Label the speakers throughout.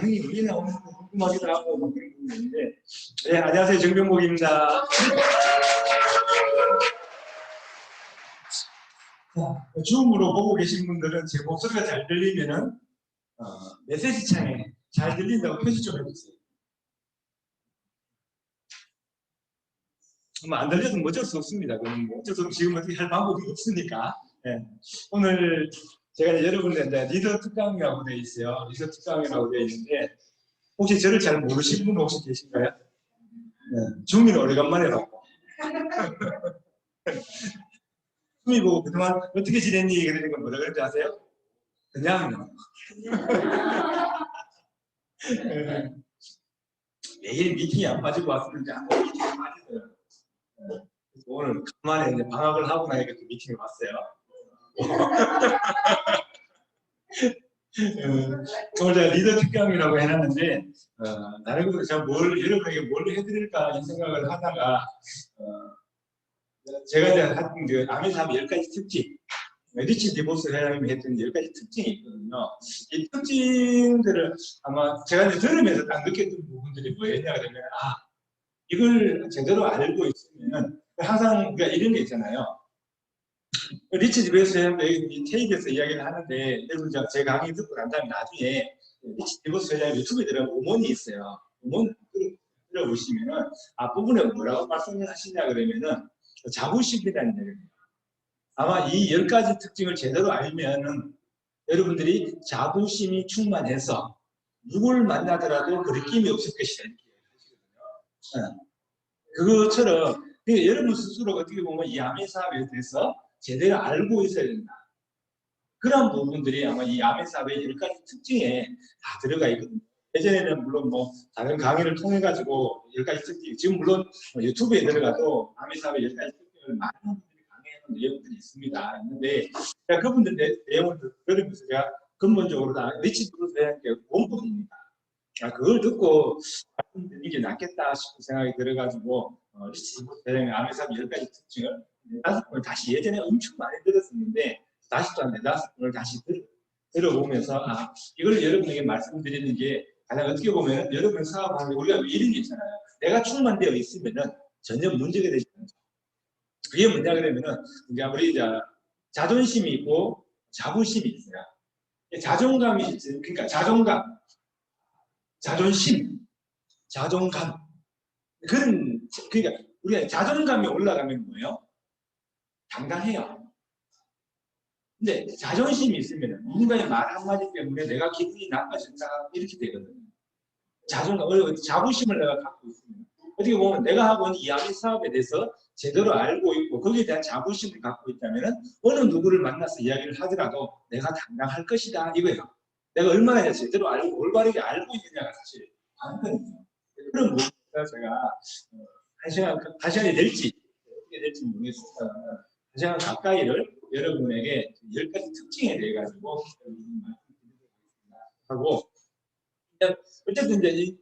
Speaker 1: 반응이 왜 나오는지 궁금하기도 하고 뭐 그런 부분이 있는데. 네, 안녕하세요. 정병복입니다. 줌으로 보고 계신 분들은 제 목소리가 잘 들리면은 메시지 창에 잘 들린다고 표시 좀 해주세요. 안 들려도 뭐 어쩔 수 없습니다. 그럼 뭐 어쩔 수 없고 지금 어떻게 할 방법이 없으니까. 네. 오늘 제가 여러분들 리더 특강이라고 되어 있어요. 리더 특강이라고 되어 있는데 혹시 저를 잘 모르시는 분 혹시 계신가요? 네. 줌이는 오래간만에 봤고. 줌이 보고 그동안 어떻게 지냈니? 그러니까 뭐라 그랬지 아세요? 그냥 매일 미팅이 안 빠지고 왔었는데 안 미팅이 빠지더라고요. 오늘 간만에 이제 방학을 하고 나니까 그 미팅을 왔어요. 오늘 제가 리더 특강이라고 해놨는데 나름대로 제가 여러분에게 뭘 해드릴까 이 생각을 하다가 제가 이제 한 그 아메사업 10가지 특징, 리치 디보스 회장님이 했던 10가지 특징이 있거든요. 이 특징들을 아마 제가 이제 들으면서 딱 느꼈던 부분들이 뭐였냐 그러면 이걸 제대로 알고 있으면 항상 그러니까 이런 게 있잖아요. 리치 디보스 회장님이 이 테이프에서 이야기를 하는데 여러분 제 강의 듣고 난 다음에 나중에 리치 디보스 회장님 유튜브에 들어가면 음원이 있어요. 음원 들어보시면은 앞부분에 뭐라고 말씀을 하시냐 그러면은 자부심이라는 얘기입니다. 아마 이 10가지 특징을 제대로 알면은 여러분들이 자부심이 충만해서 누굴 만나더라도 그 느낌이 없을 것이다. 이렇게 하시거든요. 그것처럼 여러분 스스로 어떻게 보면 이 아메 사업에 대해서 제대로 알고 있어야 된다. 그런 부분들이 아마 이 아메 사업의 10가지 특징에 다 들어가 있거든요. 예전에는 물론 뭐 다른 강의를 통해 가지고 10가지 특징, 지금 물론 유튜브에 들어가도 아메 사업의 10가지 특징을 많은 분들이 강의하는 내용들이 있습니다. 있는데 제가 그분들 내용을 들으면서 제가 근본적으로 다 리치 브루스의 원본입니다. 그걸 듣고 말씀드리는 게 낫겠다 싶은 생각이 들어가지고 리치 브루스의 아메 사업 10가지 특징을 5번을 다시 예전에 엄청 많이 들었었는데 다시 또 한 4-5번을 다시 들어보면서 이걸 여러분에게 말씀드리는 게 가장 어떻게 보면 여러분 사업하는데 우리가 이런 게 있잖아요. 내가 충만되어 있으면은 전혀 문제가 되지 않죠. 그게 뭐냐 그러면은 우리 자존심이 있고 자부심이 있어요. 자존감이 있어요. 그러니까 자존감, 자존심, 자존감 그러니까 우리가 자존감이 올라가면 뭐예요? 당당해요. 근데 자존심이 있으면 누군가의 말 한마디 때문에 내가 기분이 나빠진다 이렇게 되거든요. 자존감, 자부심을 내가 갖고 있으면 어떻게 보면 내가 하고 있는 이 아미 사업에 대해서 제대로 알고 있고 거기에 대한 자부심을 갖고 있다면 어느 누구를 만나서 이야기를 하더라도 내가 당당할 것이다 이거예요. 내가 얼마나 제대로 알고 올바르게 알고 있느냐가 사실 관건이죠. 그런 부분에서 제가 한 시간이 될지 어떻게 될지 모르겠어요. 한 시간 가까이를 여러분에게 10가지 특징에 대해 가지고 하고 어쨌든 이제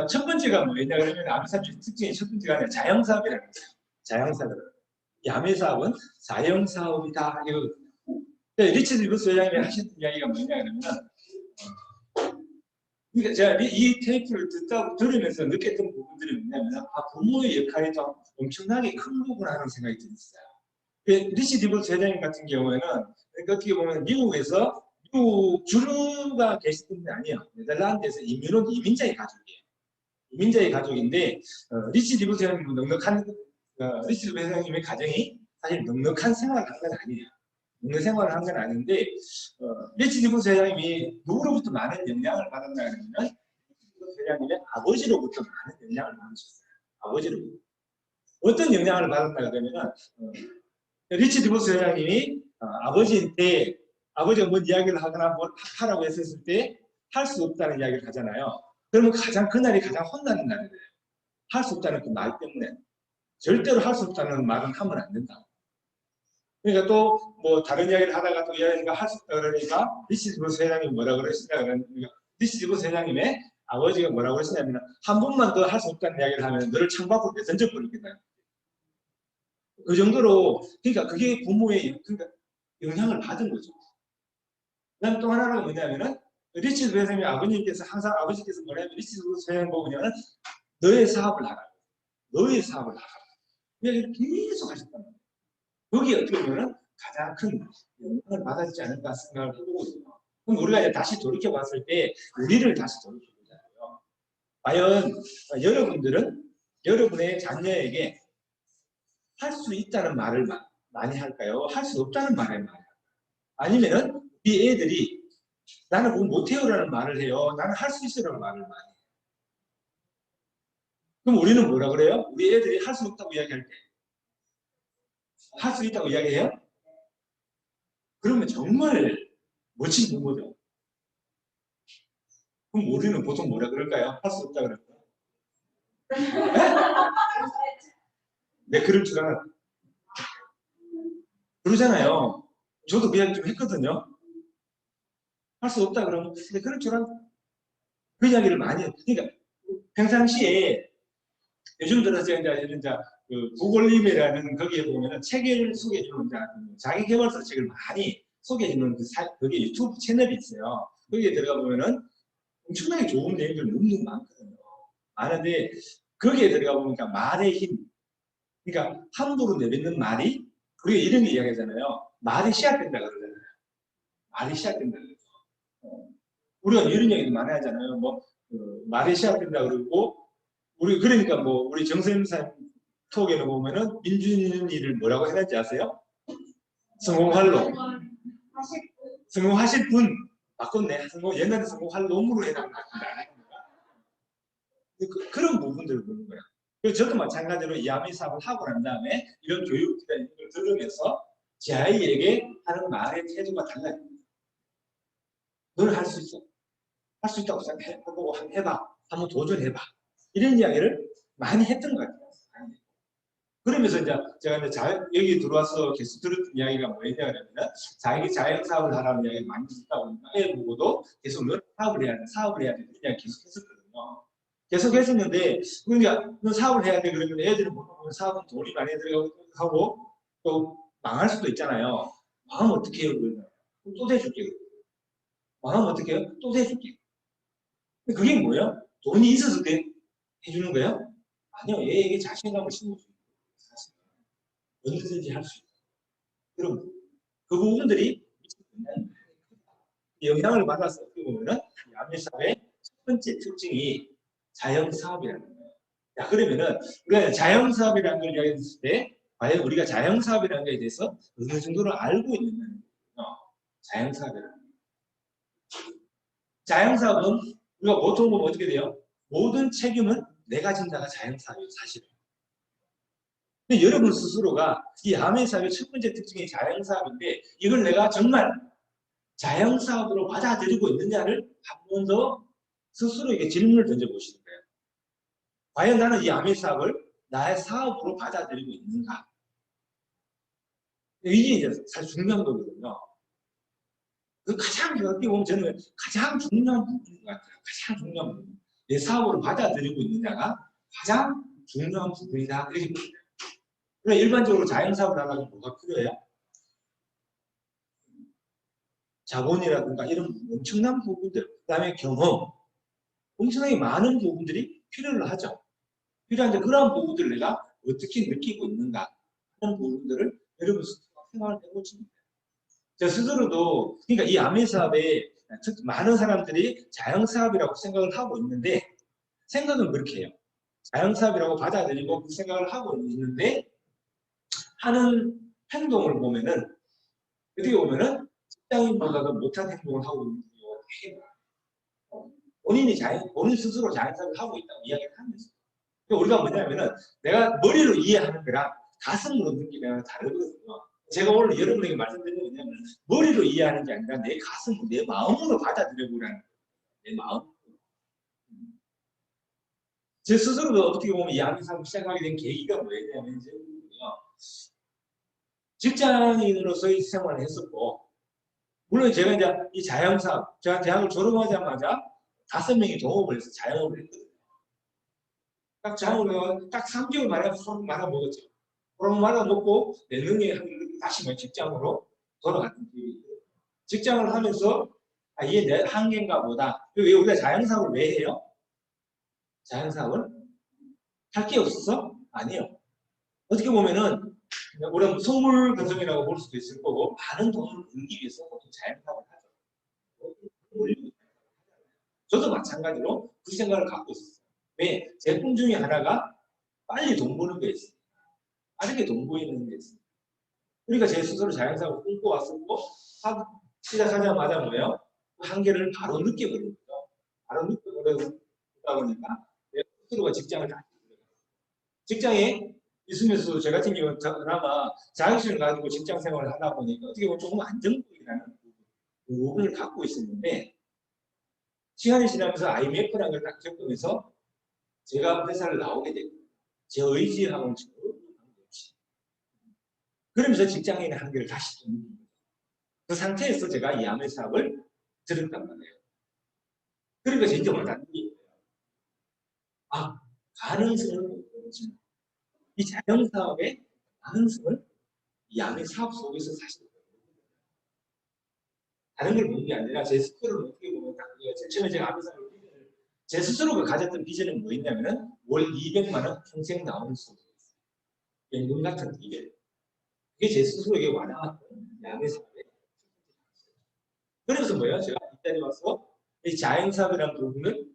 Speaker 1: 첫 번째가 뭐냐 그러면 아미사업 특징의 첫 번째가 아니라 자영사업이라는 거예요. 자영사업. 이 아미사업은 자영사업이다. 리치드 루스 회장님이 하셨던 이야기가 뭐냐 그러면 그러니까 제가 이 테이프를 들으면서 느꼈던 부분들이 뭐냐면 부모의 역할이 좀 엄청나게 큰 거구나 하는 생각이 들었어요. 리치드 루스 회장님 같은 경우에는 그러니까 어떻게 보면 미국 주류가 계시던 게 아니에요. 네덜란드에서 이민 온 이민자의 가족이에요. 이민자의 가족인데 리치 디보스 회장님은 리치 디보스 회장님의 가정이 사실 넉넉한 생활을 한 건 아니에요. 넉넉한 생활을 한 건 아닌데 리치 디보스 회장님이 누구로부터 많은 영향을 받았나 하면 리치 디보스 회장님의 아버지로부터 많은 영향을 받으셨어요. 아버지로부터. 어떤 영향을 받았나 그러면 리치 디보스 회장님이 아버지한테 아버지가 뭔 이야기를 하거나 뭘 하라고 했을 때 할 수 없다는 이야기를 하잖아요. 그러면 그날이 가장 혼나는 날이에요. 할 수 없다는 그 말 때문에. 절대로 할 수 없다는 말은 하면 안 된다. 그러니까 또 뭐 다른 이야기를 하다가 또 이야기가 할 수 없다 그러니까 리치 디보스 회장님이 뭐라 그러시냐 그러니까 리치 디보스 회장님의 아버지가 뭐라고 그러시냐면 한 번만 더 할 수 없다는 이야기를 하면 너를 창밖으로 던져버리겠다. 그 정도로 그러니까 그게 부모의 그러니까 영향을 받은 거죠. 그다음 또 하나는 뭐냐면은 리치드 회장님 아버님께서 항상 아버지께서 뭐냐면 리치드 회장 보면은 너의 사업을 하라. 너의 사업을 하라. 이야기를 계속 하셨단 말이에요. 거기에 어떻게 보면 가장 큰 영향을 받았지 않을까 생각을 해보거든요. 그럼 우리가 이제 다시 돌이켜 봤을 때 우리를 다시 돌이켜 보자고요. 과연 여러분들은 여러분의 자녀에게 할 수 있다는 말을 많이 할까요? 할 수 없다는 말을 많이 할까요? 아니면은 우리 애들이 나는 그거 못해요라는 말을 해요. 나는 할 수 있어라는 말을 많이 해요. 그럼 우리는 뭐라 그래요? 우리 애들이 할 수 없다고 이야기할 때 할 수 있다고 이야기해요? 그러면 정말 멋진 부모죠. 그럼 우리는 보통 뭐라 그럴까요? 할 수 없다 그럴까요? 네, 그럴 줄 알아. 그러잖아요. 저도 그 이야기 좀 했거든요. 할 수 없다 그러면, 근데 그럴 줄 알아. 그 이야기를 많이 해요. 그러니까 평상시에 요즘 들어서 이제 그 구글림이라는 거기에 보면은 책을 소개해주는 자기 개발서 책을 많이 소개해주는 거기 유튜브 채널이 있어요. 거기에 들어가 보면은 엄청나게 좋은 내용들이 너무 많거든요. 많은데 거기에 들어가 보니까 말의 힘, 그러니까 함부로 내뱉는 말이 우리가 이런 게 이야기하잖아요. 말이 시작된다 그러잖아요. 말이 시작된다 그러죠. 우리가 이런 얘기도 많이 하잖아요. 말이 시작된다 그러고 우리 그러니까 우리 정선생 톡에는 보면은 민준이를 뭐라고 해놨지 아세요? 성공할로. 성공하실 분 바꿨네. 옛날에 성공할 놈으로 해놨는 거야. 그런 부분들을 보는 거야. 그래서 저도 마찬가지로 이 아미 사업을 하고 난 다음에 이런 교육기관 걸 들으면서 제 아이에게 하는 말의 태도가 달라집니다. 너는 할 수 있어. 할 수 있다고 생각해보고 해봐. 한번 도전해봐. 이런 이야기를 많이 했던 것 같아요. 그러면서 이제 제가 이제 여기 들어와서 계속 들었던 이야기가 뭐였냐면 자기 자영사업을 하라는 이야기를 많이 듣다 보니까 애 보고도 계속 사업을 해야 돼. 그런 이야기 계속 했었거든요. 계속 했었는데 그러니까 너 사업을 해야 돼 그러면 애들은 보통 사업은 돈이 많이 들어가고 또 망할 수도 있잖아요. 망하면 어떻게 해요? 그러면 또 대줄게. 망하면 어떻게 해요? 또 대줄게. 그게 뭐예요? 돈이 있어서 해주는 거예요? 아니요. 얘에게 자신감을 심어줘요. 언제든지 할 수 있다. 그럼 그 부분들이 영향을 받아서 어떻게 보면은 아미사업의 첫 번째 특징이 자영사업이라는 거예요. 자, 그러면은 우리가 자영사업이라는 걸 이야기했을 때 과연 우리가 자영사업이라는 것에 대해서 어느 정도로 알고 있느냐는 거예요. 자영사업이라는 거예요. 자영사업은 우리가 보통 보면 어떻게 돼요? 모든 책임은 내가 진다가 자영사업이에요, 사실은. 근데 여러분 스스로가 이 아미사업의 첫 번째 특징이 자영사업인데 이걸 내가 정말 자영사업으로 받아들이고 있느냐를 한 번 더 스스로에게 질문을 던져보시는 거예요. 과연 나는 이 아미사업을 나의 사업으로 받아들이고 있는가? 이게 이제 사실 중요한 거거든요. 그 가장 어떻게 보면 저는 가장 중요한 부분인 것 같아요. 가장 중요한 부분. 내 사업으로 받아들이고 있느냐가 가장 중요한 부분이다. 이렇게 봅니다. 그러니까 일반적으로 자영사업을 하려면 뭐가 필요해요? 자본이라든가 이런 엄청난 부분들, 그 다음에 경험, 엄청나게 많은 부분들이 필요를 하죠. 필요한데 그러한 부분들을 내가 어떻게 느끼고 있는가 하는 부분들을 여러분 스스로 생각을 해보시면 돼요. 저 스스로도 그러니까 이 아미사업에 많은 사람들이 자영사업이라고 생각을 하고 있는데 생각은 그렇게 해요. 자영사업이라고 받아들이고 그 생각을 하고 있는데 하는 행동을 보면은 어떻게 보면은 직장인보다도 못한 행동을 하고 있는 경우가 되게 많아요. 본인 스스로 자영사업을 하고 있다고 이야기를 하면서 우리가 뭐냐면은 내가 머리로 이해하는 거랑 가슴으로 느끼는 다르거든요. 제가 오늘 여러분에게 말씀드리는 건 뭐냐면 머리로 이해하는 게 아니라 내 가슴으로 내 마음으로 받아들여보라는 거예요. 내 마음. 제 스스로도 어떻게 보면 이 아미사업을 시작하게 된 계기가 뭐였냐면 직장인으로서의 생활을 했었고 물론 제가 이제 이 자영사업 제가 대학을 졸업하자마자 5명이 동업을 해서 자영업을 했거든요. 딱 자영업을 딱 3개월 만에 호르몬 말아먹었죠. 호르몬 말아먹고 4명이 다시 직장으로 돌아갔던 기억이 있어요. 직장을 하면서 아, 이게 내 한계인가 보다. 왜 우리가 자영사업을 왜 해요? 자영사업을 할 게 없어서? 아니요. 어떻게 보면은 우리가 선물 근성이라고 볼 수도 있을 거고 많은 돈을 벌기 위해서 보통 자영사업을 하죠. 저도 마찬가지로 그 생각을 갖고 있었어요. 왜? 제품 중에 하나가 빨리 돈 버는 게 있어요. 빠르게 돈 보이는 게 있어요. 그러니까 제 스스로 자영사업을 꿈꿔왔었고 시작하자마자 뭐예요? 그 한계를 바로 느껴버린 거죠. 바로 느껴버리다 보니까 내 스스로가 직장을 다니는 거예요. 직장에 있으면서도 저 같은 경우는 그나마 자격증을 가지고 직장 생활을 하다 보니까 어떻게 보면 조금 안정적이라는 그 부분을 갖고 있었는데 시간이 지나면서 IMF라는 걸 딱 겪으면서 제가 회사를 나오게 되고 제 의지하고는 전혀 관계없이 그러면서 직장인의 한계를 다시 또 느낀 거죠. 그 상태에서 제가 이 암의 사업을 들었단 말이에요. 그러니까 진짜 와닿는 게 아, 가능성을 보여주는 이 자영사업의 가능성을 이 암의 사업 속에서 사실 다른 걸 보는 게 아니라 제 스스로를 어떻게 보면 딱 처음에 제가 암의 사업을 제 스스로가 가졌던 비전은 뭐였냐면은 월 200만 원 평생 나오는 소득. 연금 같은 비결. 그게 제 스스로에게 와닿았던 암의 사업의 그래서 뭐예요? 제가 이 자리에 와서 이 자영사업이라는 부분을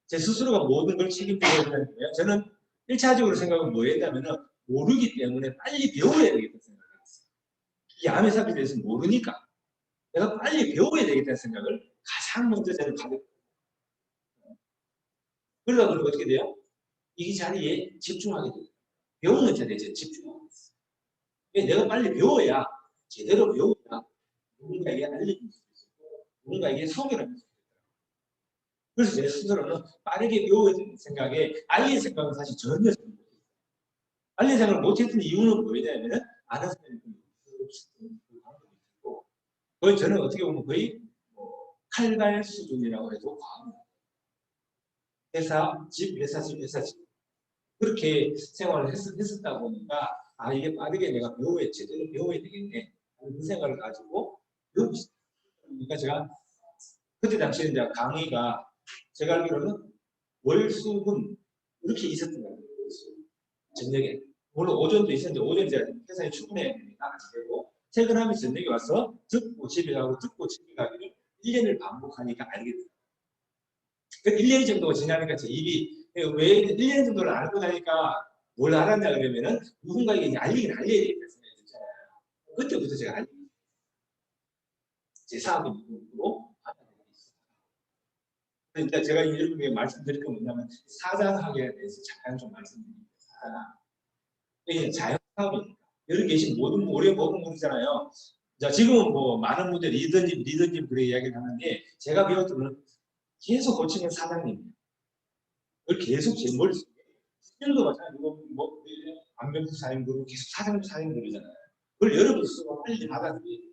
Speaker 1: 제 스스로가 모든 걸 책임져야 되는 거예요. 저는 1차적으로 생각은 뭐였냐면은 모르기 때문에 빨리 배워야 되겠다는 생각을 했어요. 이 암의 사업에 대해서 모르니까 내가 빨리 배워야 되겠다는 생각을 가장 먼저 저는 가졌어요. 그러다 보니까 어떻게 돼요? 이 자리에 집중하게 돼요. 배우는 자리에 집중하고 있어요. 내가 빨리 배워야 제대로 배워야 누군가에게 알려줄 수 있고 누군가에게 소개를 할 수 있어요. 그래서 제 스스로는 빠르게 배워야 되는 생각에 알릴 생각은 사실 전혀 못했어요. 알릴 생각을 못했던 이유는 뭐냐면은 아는 사람이 그 방법이 있고 거의 저는 어떻게 보면 거의 칼갈 수준이라고 해도 과언입니다. 회사, 집, 회사, 집, 회사, 집. 그렇게 생활을 했었다 보니까 아 이게 빠르게 내가 배워야 제대로 배워야 되겠네 하는 그 생각을 가지고 배우고 있습니다. 그러니까 제가 그때 당시에 이제 강의가 제가 알기로는 월수금 이렇게 있었던 것 같아요. 저녁에 물론 오전도 있었는데 오전 이제 회사에 출근해야 되니까 안 되고 퇴근하면 저녁에 와서 듣고 집에 가고 듣고 집에 가기를 1년을 반복하니까 알게 돼요. 그 1년 정도가 지나니까 제 입이 왜 1년 정도를 알고 나니까 뭘 알았냐 그러면은 누군가에게 알리긴 알려야 되겠다 생각이 들잖아요. 그때부터 제가 알게 됐어요. 제 사업의 부분으로 받아들이고 있습니다. 그러니까 제가 여러분에게 말씀드릴 건 뭐냐면 사장학에 대해서 잠깐 좀 말씀드립니다. 이게 자영사업이니까 여기 계신 모든 오래 보는 분이잖아요. 자, 지금은 뭐 많은 분들이 리더님 그렇게 이야기를 하는데 제가 배웠던 건 계속 고치는 사장님이에요. 그걸 계속 제 머릿속에 지금도 마찬가지고 뭐 안면수 사장님 그러고 계속 사장님 그러잖아요. 그걸 여러분 스스로 빨리 받아들여야 돼요.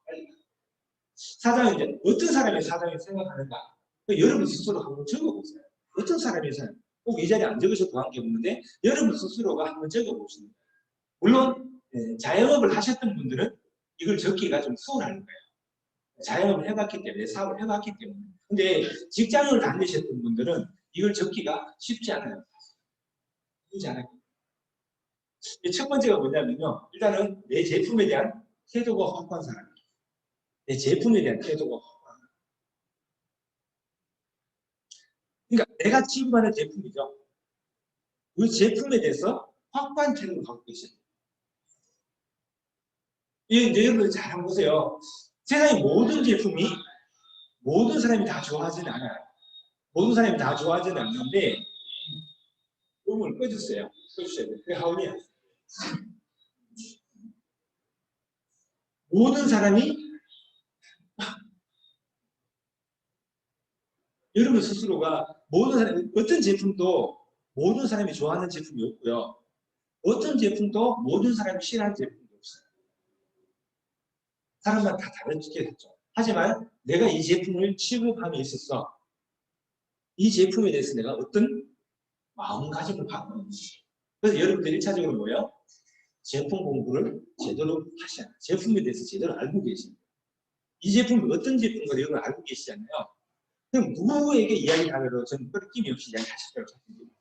Speaker 1: 빨리. 사장이 이제 어떤 사람이 사장이 생각하는가 여러분 스스로 한번 적어보세요. 어떤 사람이 사장 꼭 이 자리에 안 적으셔도 관계없는데 여러분 스스로가 한번 적어보시는 거예요. 물론 자영업을 하셨던 분들은 이걸 적기가 좀 수월할 거예요. 자영업을 해봤기 때문에 사업을 해봤기 때문에 근데 직장을 다니셨던 분들은 이걸 적기가 쉽지 않아요. 쉽지 않아요. 첫 번째가 뭐냐면요. 일단은 내 제품에 대한 태도가 확고한 사람. 내 제품에 대한 태도가 확고한 사람. 그러니까 내가 취급하는 제품이죠. 그 제품에 대해서 확고한 태도를 갖고 계셔야 돼요. 여러분들 잘 한번 보세요. 세상의 모든 제품이 모든 사람이 다 좋아하지는 않아요. 모든 사람이 다 좋아하지는 않는데 음을 꺼주세요. 꺼주셔야 돼요. 그게 하울이야. 모든 사람이 여러분 스스로가 모든 사람이 어떤 제품도 모든 사람이 좋아하는 제품이 없고요. 어떤 제품도 모든 사람이 싫어하는 제품도 없어요. 사람마다 다 다르겠죠. 하지만 내가 이 제품을 취급함에 있어서 이 제품에 대해서 내가 어떤 마음가짐을 갖고 있는지. 그래서 여러분들 1차적으로 뭐예요? 제품 공부를 제대로 하셔야 돼요. 제품에 대해서 제대로 알고 계십니다. 이 제품이 어떤 제품인가 이걸 알고 계시잖아요. 그럼 누구에게 이야기하더라도 저는 끊김이 없이 이야기하실 거라고 생각합니다.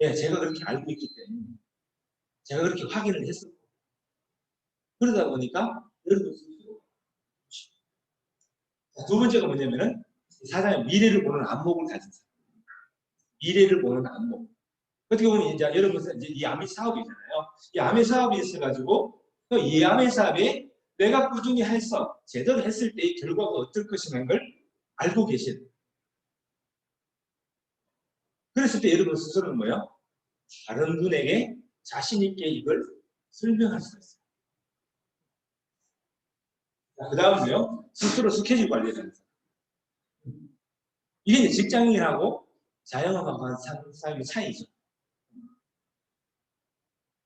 Speaker 1: 예, 제가 그렇게 알고 있기 때문에 제가 그렇게 확인을 했었고 그러다 보니까 여러분 스스로 두 번째가 뭐냐면은 사장의 미래를 보는 안목을 가진 사람. 미래를 보는 안목. 어떻게 보면 이제 여러분 이제 이 아미 사업이잖아요. 이 아미 사업이 있어가지고 또 이 아미 사업에 내가 꾸준히 해서 제대로 했을 때의 결과가 어떨 것이라는 걸 알고 계신. 그랬을 때 여러분 스스로는 뭐예요? 다른 분에게 자신 있게 이걸 설명할 수가 있어요. 그 다음은요, 스스로 스케줄 관리를 하는 사람. 이게 이제 직장인하고 자영업하고 하는 사람의 차이죠.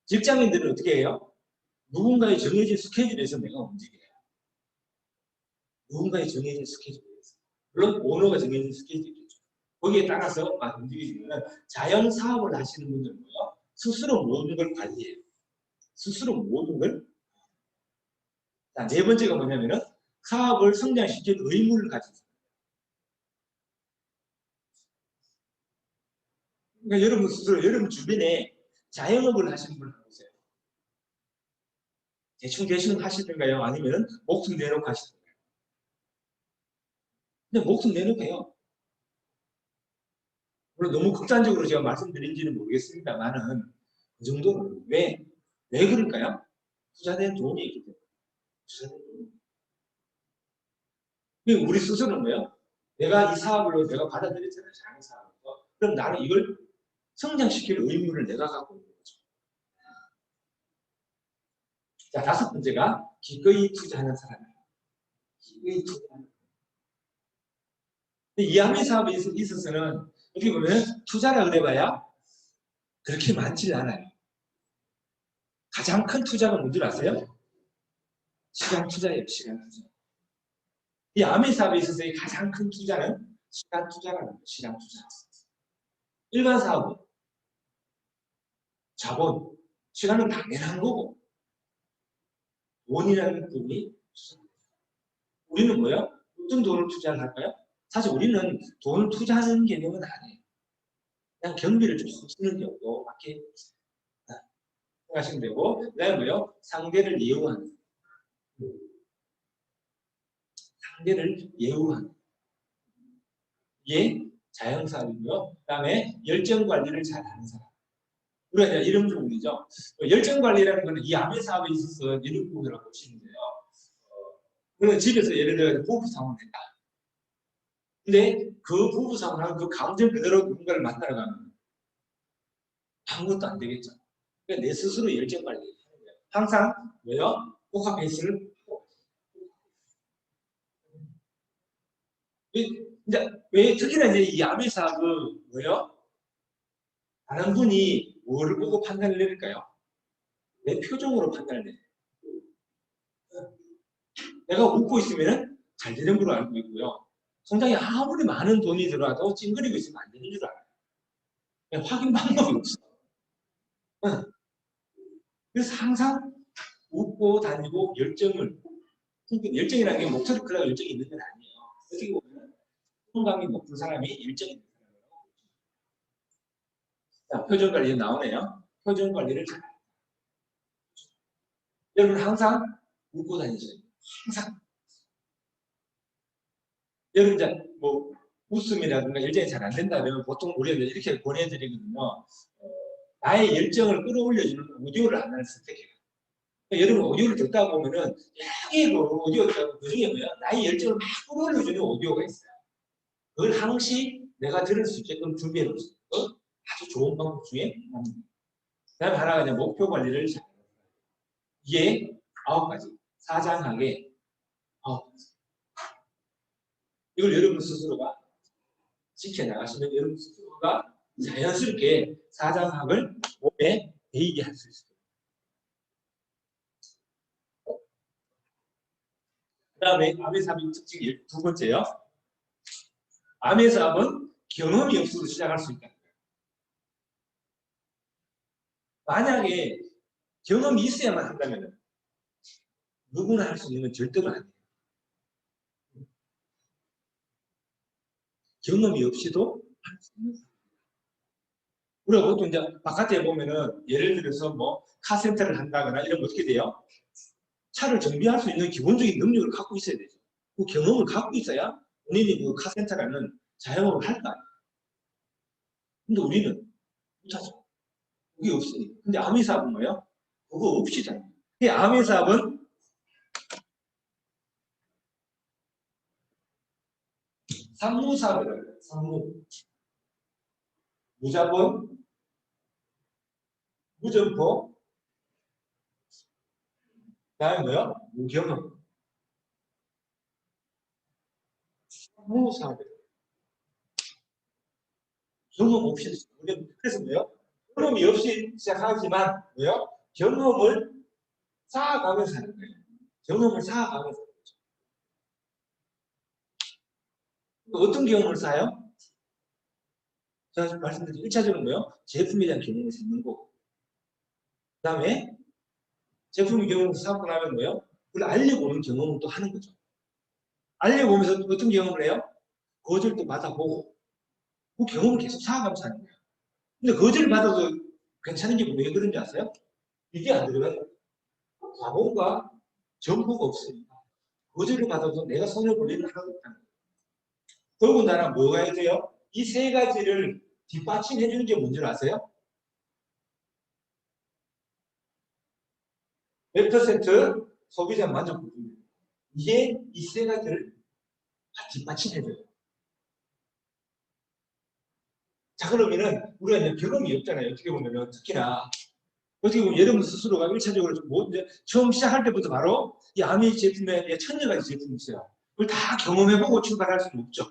Speaker 1: 직장인들은 어떻게 해요? 누군가의 정해진 스케줄에서 내가 움직여요. 누군가의 정해진 스케줄에서. 물론 오너가 정해진 스케줄이겠죠. 거기에 따라서 움직이시면 자영 사업을 하시는 분들은 뭐예요? 스스로 모든 걸 관리해요. 스스로 모든 걸. 자, 네 번째가 뭐냐면은 사업을 성장시킬 의무를 가진 사람. 그러니까 여러분 스스로 여러분 주변에 자영업을 하시는 분을 보세요. 대충 하시던가요? 아니면 목숨 내놓고 하시던가요? 근데 목숨 내놓고 해요. 물론 너무 극단적으로 제가 말씀드린지는 모르겠습니다만은 그 정도는 왜 그럴까요? 투자된 돈이 있기 때문에. 투자된 돈이. 우리 스스로는 뭐예요? 내가 이 사업을 내가 받아들였잖아요. 작은 사업을. 그럼 나는 이걸 성장시킬 의무를 내가 갖고 있는 거죠. 자, 다섯 번째가 기꺼이 투자하는 사람이에요. 기꺼이 투자하는. 이 암의 사업에 있어서는 어떻게 보면 투자라 그래봐야 그렇게 많지 않아요. 가장 큰 투자가 뭔지 아세요? 시간 투자예요. 시간 투자. 이 암의 사업에 있어서의 가장 큰 투자는 시간 투자라는 거예요. 시간 투자. 일반 사업은 자본, 시간은 당연한 거고 돈이라는 부분이 투자입니다. 우리는 뭐예요? 어떤 돈을 투자를 할까요? 사실 우리는 돈을 투자하는 개념은 아니에요. 그냥 경비를 좀 쓰는 정도밖에 생각하시면 되고, 그 다음에 뭐요? 상대를 예우하는. 상대를 예우하는. 이게 자영사업이고요. 그 다음에 열정 관리를 잘 하는 사람. 우리가 이제 이런 부분이죠. 열정 관리라는 것은 이 암의 사업에 있어서 이런 부분이라고 보시면 돼요. 그러면 집에서 예를 들어 부부 상황을 했다. 근데 그 부부 상황을 그 감정 그대로 누군가를 만나러 가면 아무것도 안 되겠죠. 그러니까 내 스스로 열정 관리를 하는 거예요. 항상 왜요? 복합 베이스를 이제 왜 특히나 이제 이 암의 사업은 뭐예요? 다른 분이 뭐를 보고 판단을 내릴까요? 내 표정으로 판단을 내요. 내가 웃고 있으면 잘 되는 걸로 알고 있고요. 통장에 아무리 많은 돈이 들어와도 찡그리고 있으면 안 되는 줄 알아요. 확인 방법이 없어. 그래서 항상 웃고 다니고 열정을, 그러니까 열정이라는 게 목소리 클라가 열정이 있는 건 아니에요. 어떻게 보면 통감이 높은 사람이 열정이 있는 사람이에요. 자, 표정 관리 나오네요. 표정 관리를 잘. 여러분 항상 웃고 다니셔요. 항상. 여러분 이제 뭐 웃음이라든가 열정이 잘 안 된다면 보통 우리가 이렇게 보내드리거든요. 나의 열정을 끌어올려주는 오디오를 하나를 선택해요. 여러분 오디오를 듣다 보면은 여기 그 오디오가 그 중에 뭐야? 나의 열정을 막 끌어올려주는 오디오가 있어요. 그걸 항시 내가 들을 수 있게끔 준비해 놓으세요. 아주 좋은 방법 중에 하나입니다. 그다음 하나가 이제 목표 관리를 잘. 이게 9가지. 사장하게 9가지. 이걸 여러분 스스로가 지켜나가시면 여러분 스스로가 자연스럽게 사장학을 몸에 배이게 할 수 있어요. 그 다음에 암의 사업의 특징 두 번째요. 암의 사업은 경험이 없어도 시작할 수 있다. 만약에 경험이 있어야만 한다면 누구나 할 수 있는 건 절대로 아니에요. 경험이 없이도 할 수 있는 사람. 우리가 보통 이제 바깥에 보면은 예를 들어서 뭐 카센터를 한다거나 이러면 어떻게 돼요? 차를 정비할 수 있는 기본적인 능력을 갖고 있어야 되죠. 그 경험을 갖고 있어야 본인이 그 카센터라는 자영업을 할 거 아니에요. 근데 우리는 못하죠. 그게 없으니까. 근데 아미사업은 뭐예요? 그거 없이잖아요. 이 아미사업은 상무사업이라고 해요. 상무. 무자본, 무점포, 그다음에 뭐요? 무경험. 상무사업이에요. 경험 없이. 그래서 뭐요? 경험이 없이 시작하지만 뭐요? 경험을 쌓아가면서 하는 거예요. 경험을 쌓아가면서. 어떤 경험을 쌓아요? 제가 말씀드린 1차적으로 뭐요? 제품에 대한 경험을 쌓는 거고. 그 다음에 제품의 경험을 쌓고 나면 뭐요? 그걸 알려보는 경험을 또 하는 거죠. 알려보면서 어떤 경험을 해요? 거절도 받아보고 그 경험을 계속 쌓아가면서 하는 거예요. 근데 거절을 받아도 괜찮은 게 왜 그런지 아세요? 이게 안 들어가요. 자본과 정보가 없으니까 거절을 받아도 내가 손을 볼 일은 하나도 없다는 거예요. 더군다나 뭐가 해야 돼요? 이 세 가지를 뒷받침해 주는 게 뭔지 아세요? 100% 소비자 만족도입니다. 이게 이 세 가지를 뒷받침해 줘요. 자, 그러면은 우리가 이제 경험이 없잖아요. 어떻게 보면은 특히나 어떻게 보면 여러분 스스로가 1차적으로 뭐 이제 처음 시작할 때부터 바로 이 아미 제품에 천여 가지 제품이 있어요. 그걸 다 경험해보고 출발할 수는 없죠.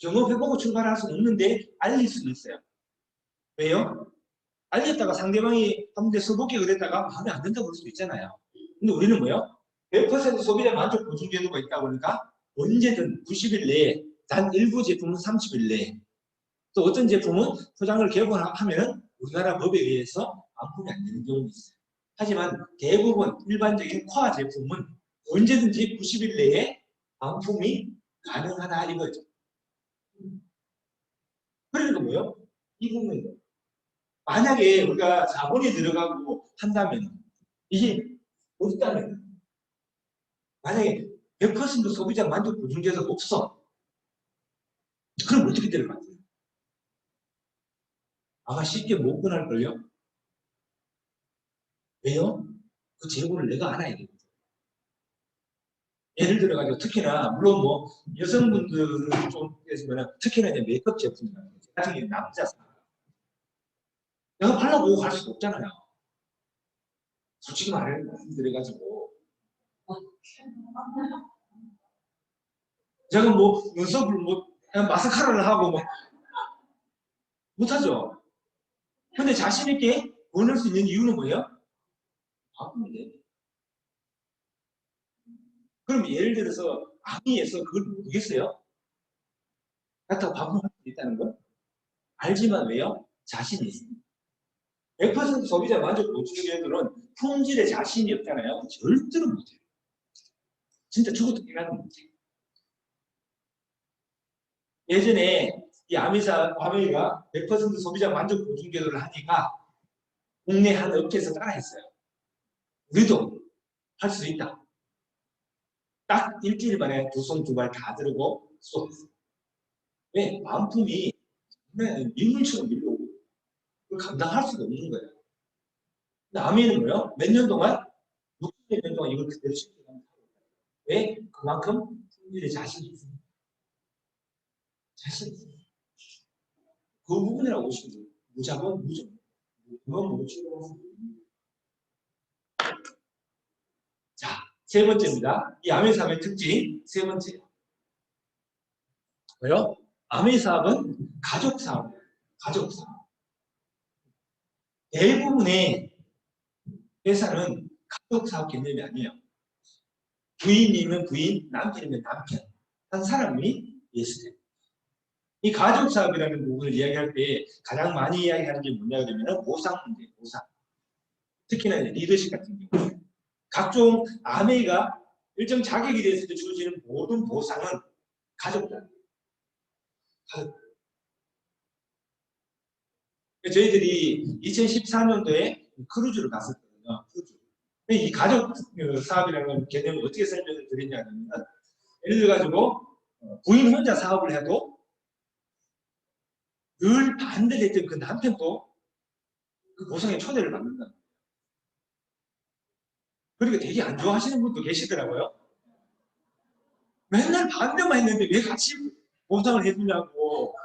Speaker 1: 경험해보고 출발할 수는 없는데 알릴 수는 있어요. 왜요? 알렸다가 상대방이 한번 써볼게 그랬다가 마음에 안 든다고 그럴 수도 있잖아요. 근데 우리는 뭐요? 100% 소비자 만족 보증 제도가 있다 보니까 언제든 90일 내에 단 일부 제품은 30일 내에 또 어떤 제품은 포장을 개봉하면 우리나라 법에 의해서 반품이 안 되는 경우도 있어요. 하지만 대부분 일반적인 코아 제품은 언제든지 90일 내에 반품이 가능하다 이거죠. 그러니까 뭐요? 이 부분은 만약에 우리가 자본이 들어가고 한다면 이게 없다면 만약에 100% 소비자 만족 보증제도가 없어. 그럼 어떻게 될 것 같아요? 아마 쉽게 못 권할걸요? 왜요? 그 재고를 내가 알아야 되거든. 예를 들어가지고 특히나 물론 뭐 여성분들은 좀 있으면 특히나 이제 메이크업 제품 같은 경우 남자 내가 발라보고 갈 수가 없잖아요. 솔직히 말해가지고 제가 뭐 눈썹을 뭐 그냥 마스카라를 하고 뭐 못하죠. 근데 자신 있게 보낼 수 있는 이유는 뭐예요? 바쁜데. 그럼 예를 들어서 아미에서 그걸 모르겠어요? 그렇다고 바쁜 할수 있다는 걸? 알지만 왜요? 자신이 있습니다. 100% 소비자 만족 보증제도는 품질에 자신이 없잖아요. 절대로 못해요. 진짜 죽어도 깨닫는 못해요. 예전에 이 아메이가 100% 소비자 만족 보증제도를 하니까 국내 한 업체에서 따라했어요. 우리도 할 수 있다. 딱 일주일 만에 두 손 두 발 다 들고 수업했어요. 왜? 반품이 밀물처럼 밀려오고 그걸 감당할 수가 없는 거예요. 근데 아미는 뭐예요? 몇 년 동안 60몇 년 동안 이걸 그대로 시켜갑니다. 왜? 그만큼 품질에 자신이 있습니다. 자신이 있습니다. 그 부분이라고 보시면 돼요. 무작은 무죠. 그건 무죠. 자, 세 번째입니다. 이 아메사업의 특징 세 번째. 뭐요? 아메사업은 가족사업이에요. 가족사업. 대부분의 회사는 가족사업 개념이 아니에요. 부인이면 부인, 남편이면 남편. 한 사람이 예수돼요. 이 가족사업이라는 부분을 이야기할 때 가장 많이 이야기하는 게 뭐냐 그러면 보상 문제예요. 보상. 특히나 리더십 같은 경우. 각종 아메이가 일정 자격이 됐을 때 주어지는 모든 보상은 가족들. 저희들이 2014년도에 크루즈를 갔었거든요. 크루즈. 이 가족 사업이라는 개념을 어떻게 설명을 드리냐면, 예를 들어가지고 부인 혼자 사업을 해도 늘 반대를 했던 그 남편도 그 보상에 초대를 받는다. 그러니까 되게 안 좋아하시는 분도 계시더라고요. 맨날 반대만 했는데 왜 같이 보상을 해주냐고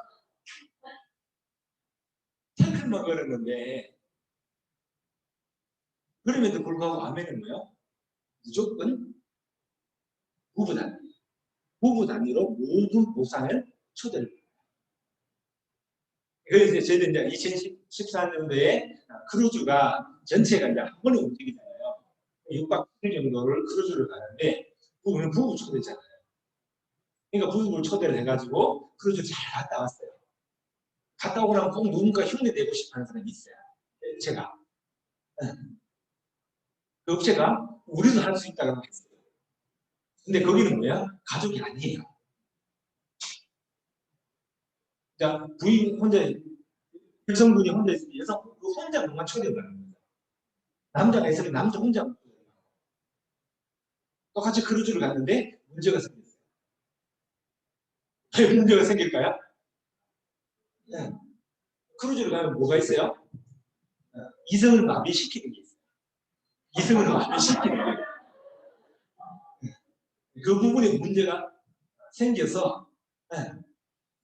Speaker 1: 태클만 걸었는데, 그럼에도 불구하고 아멘은 뭐예요? 무조건 부부 단위. 부부 단위로 모든 보상을 초대를. 그래서 저희들 이제 2014년도에 크루즈가 전체가 이제 한 번에 움직이잖아요. 6박 7일 정도를 크루즈를 가는데, 부부는 부부 초대잖아요. 그러니까 부부를 초대를 해가지고 크루즈 잘 갔다 왔어요. 갔다 오고 나면 꼭 누군가 흉내 내고 싶어 하는 사람이 있어요. 제가. 그 업체가 우리도 할 수 있다고 했어요. 근데 거기는 뭐야? 가족이 아니에요. 자, 부인 혼자, 여성분이 혼자 있으면 여성, 그 혼자만 초대받는 거예요. 남자가 있으면 남자 혼자. 똑같이 크루즈를 갔는데 문제가 생겼어요. 왜 문제가 생길까요? 네. 크루즈를 가면 뭐가 있어요? 이성을 마비시키는 게 있어요. 이성을 마비시키는 거예요. 그 부분에 문제가 생겨서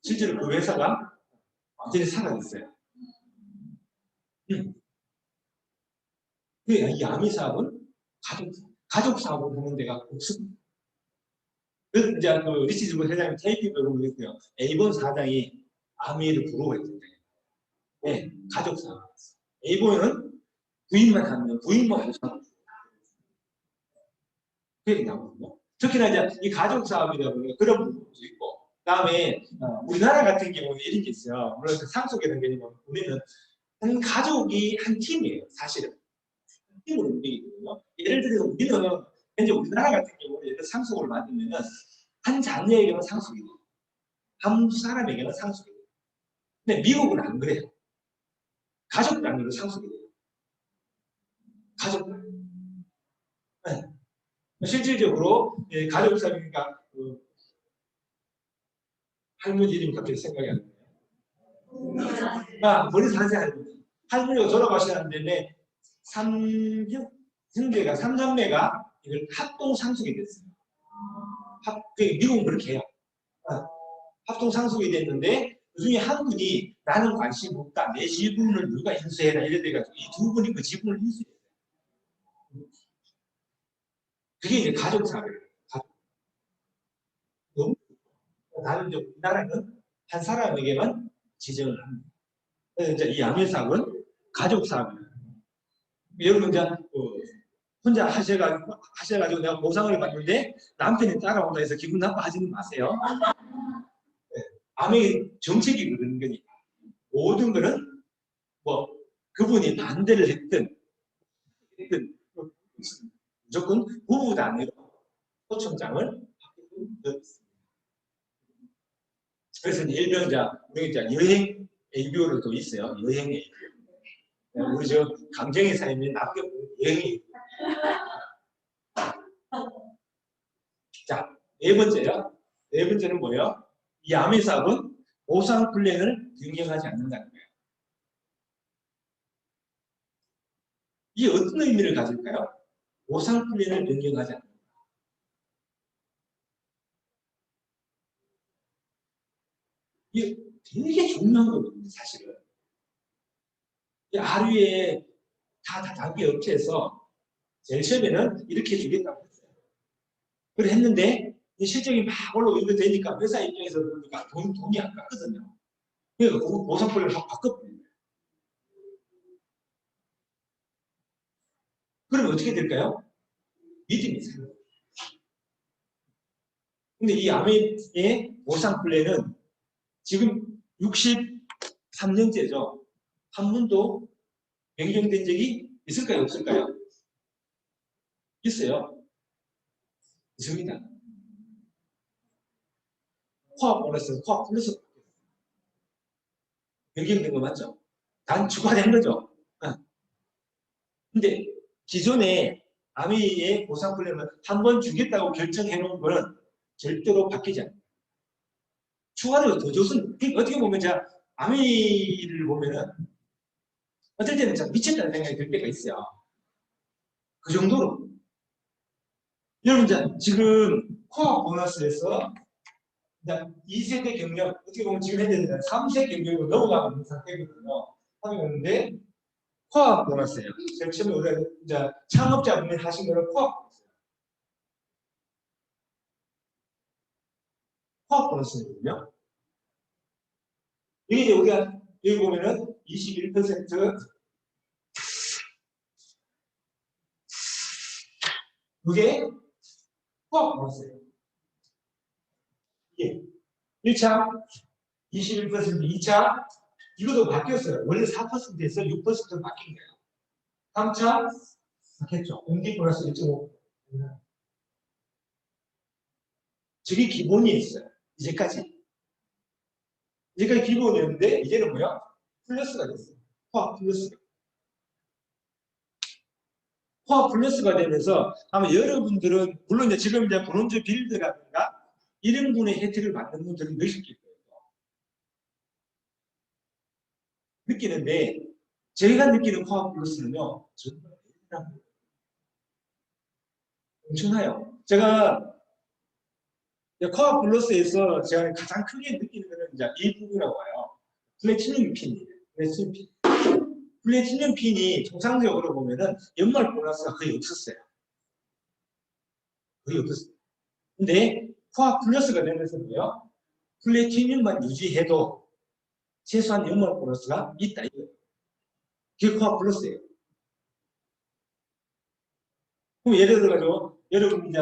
Speaker 1: 실제로 그 회사가 완전히 사라졌어요. 이 아미 사업은 가족 사업을 보는 데가 없습니다. 그래서 이제 그 리치즈분 회장님 테이프를 보고 있고요. A본 사장이 아미를 부러워했는데, 네, 가족 사업. A본은 부인만 하면 부인만 하는 사업. 그게 나오거든요. 특히나 이제 이 가족 사업이다 보니까 그런 부분도 있고, 그다음에 우리나라 같은 경우는 이런 게 있어요. 물론 상속이라는 개념은 우리는 한 가족이 한 팀이에요, 사실은. 한 팀으로 움직이거든요. 예를 들어서 우리는 현재 우리나라 같은 경우는 예를 들어 상속을 받으면은 한 자녀에게는 상속이 돼요. 한 사람에게는 상속이 돼요. 근데 미국은 안 그래요. 가족 단위로 상속이 돼요. 가족 단위. 네. 실질적으로 가족 사업이니까 그 할머니 이름이 갑자기 생각이 안 나요. 머리 사세 할머니. 할머니가 돌아가셨는데 형제가 삼남매가 이걸 합동 상속이 됐어요. 미국은 그렇게 해요. 합동 상속이 됐는데 그중에 한 분이 나는 관심 없다. 내 지분을 누가 인수해라 이래 돼가지고 이 두 분이 그 지분을 인수했어요. 그게 이제 가족 사회예요. 너무 다른 이제 우리나라는 한 사람에게만 지정을 합니다. 그래서 이제 이 양회사업은 가족 사업이에요. 여러분 이제 혼자 하셔가지고 내가 보상을 받는데 남편이 따라온다 해서 기분 나빠하지는 마세요. 네. 암의 정책이 그런 거니까 모든 거는 뭐 그분이 반대를 했든 무조건 부부 단위로 초청장을 받고 있습니다. 그래서 일명 우리 이제 여행 애교를 또 있어요. 여행 애교. 우리 저 강정희 사장님이 나쁘게 여행 애교. 자, 네 번째요. 네 번째는 뭐예요? 이 암의 사업은 보상 플랜을 변경하지 않는다는 거예요. 이게 어떤 의미를 가질까요? 보상 플랜을 변경하지 않는다. 이게 되게 중요한 거거든요, 사실은. 하루에 다단계 업체에서 제일 처음에는 이렇게 주겠다고 했어요. 그걸 했는데 실적이 막 올라오게 되니까 회사 입장에서 그러니까 돈이 아깝거든요. 그러니까 보상 플랜을 확 바꿔버려요. 그러면 어떻게 될까요? 믿음이 생겨요. 근데 이 아메의 보상 플랜은 지금 63년째죠. 한 번도 변경된 적이 있을까요? 없을까요? 있어요. 있습니다. 코앞 보너스, 코앞 플러스. 변경된 거 맞죠? 단축화된 거죠. 근데 기존에 아미의 보상 플랜은 한 번 주겠다고 결정해 놓은 거는 절대로 바뀌지 않아요. 추가로 더 줬으면, 어떻게 보면 제가 아미를 보면은 어떨 때는 참 미쳤다는 생각이 들 때가 있어요. 그 정도로. 여러분, 지금 코어 보너스에서 2세대 경력, 어떻게 보면 지금 현재 3세 경력으로 넘어가고 있는 상태거든요. 하고 있는데, 코어 보너스예요. 제가 처음에 우리가 이제 창업자분이 하신 거는 코어 보너스예요. 코어 보너스거든요. 이게 우리가 여기 보면은 21%, 그게 코어 보너스예요. 예. 1차 21%, 2차 이것도 바뀌었어요. 원래 4%에서 6%로 바뀐 거예요. 3차 바뀌었죠. 공기 플러스 1.5. 저게 기본이었어요. 이제까지. 이제까지 기본이었는데 이제는 뭐야? 플러스가 됐어요. 포화 플러스가. 포화 플러스가 되면서 아마 여러분들은 물론 이제 지금 이제 브론즈 빌드라든가 이런 분의 혜택을 받는 분들은 느끼실 거예요. 느끼는데 저희가 느끼는 포화 플러스는요. 정말 엄청나요. 제가 코어 플러스에서 제가 가장 크게 느끼는 거는 이제 이 부분이라고 봐요. 플래티넘 핀이에요. 플래티넘 핀. 플래티넘 핀이 통상적으로 보면은 연말 보너스가 거의 없었어요. 거의 없었어요. 근데 코어 플러스가 되면서 뭐요? 플래티넘만 유지해도 최소한 연말 보너스가 있다. 그게 코어 플러스예요. 그럼 예를 들어가지고 여러분 이제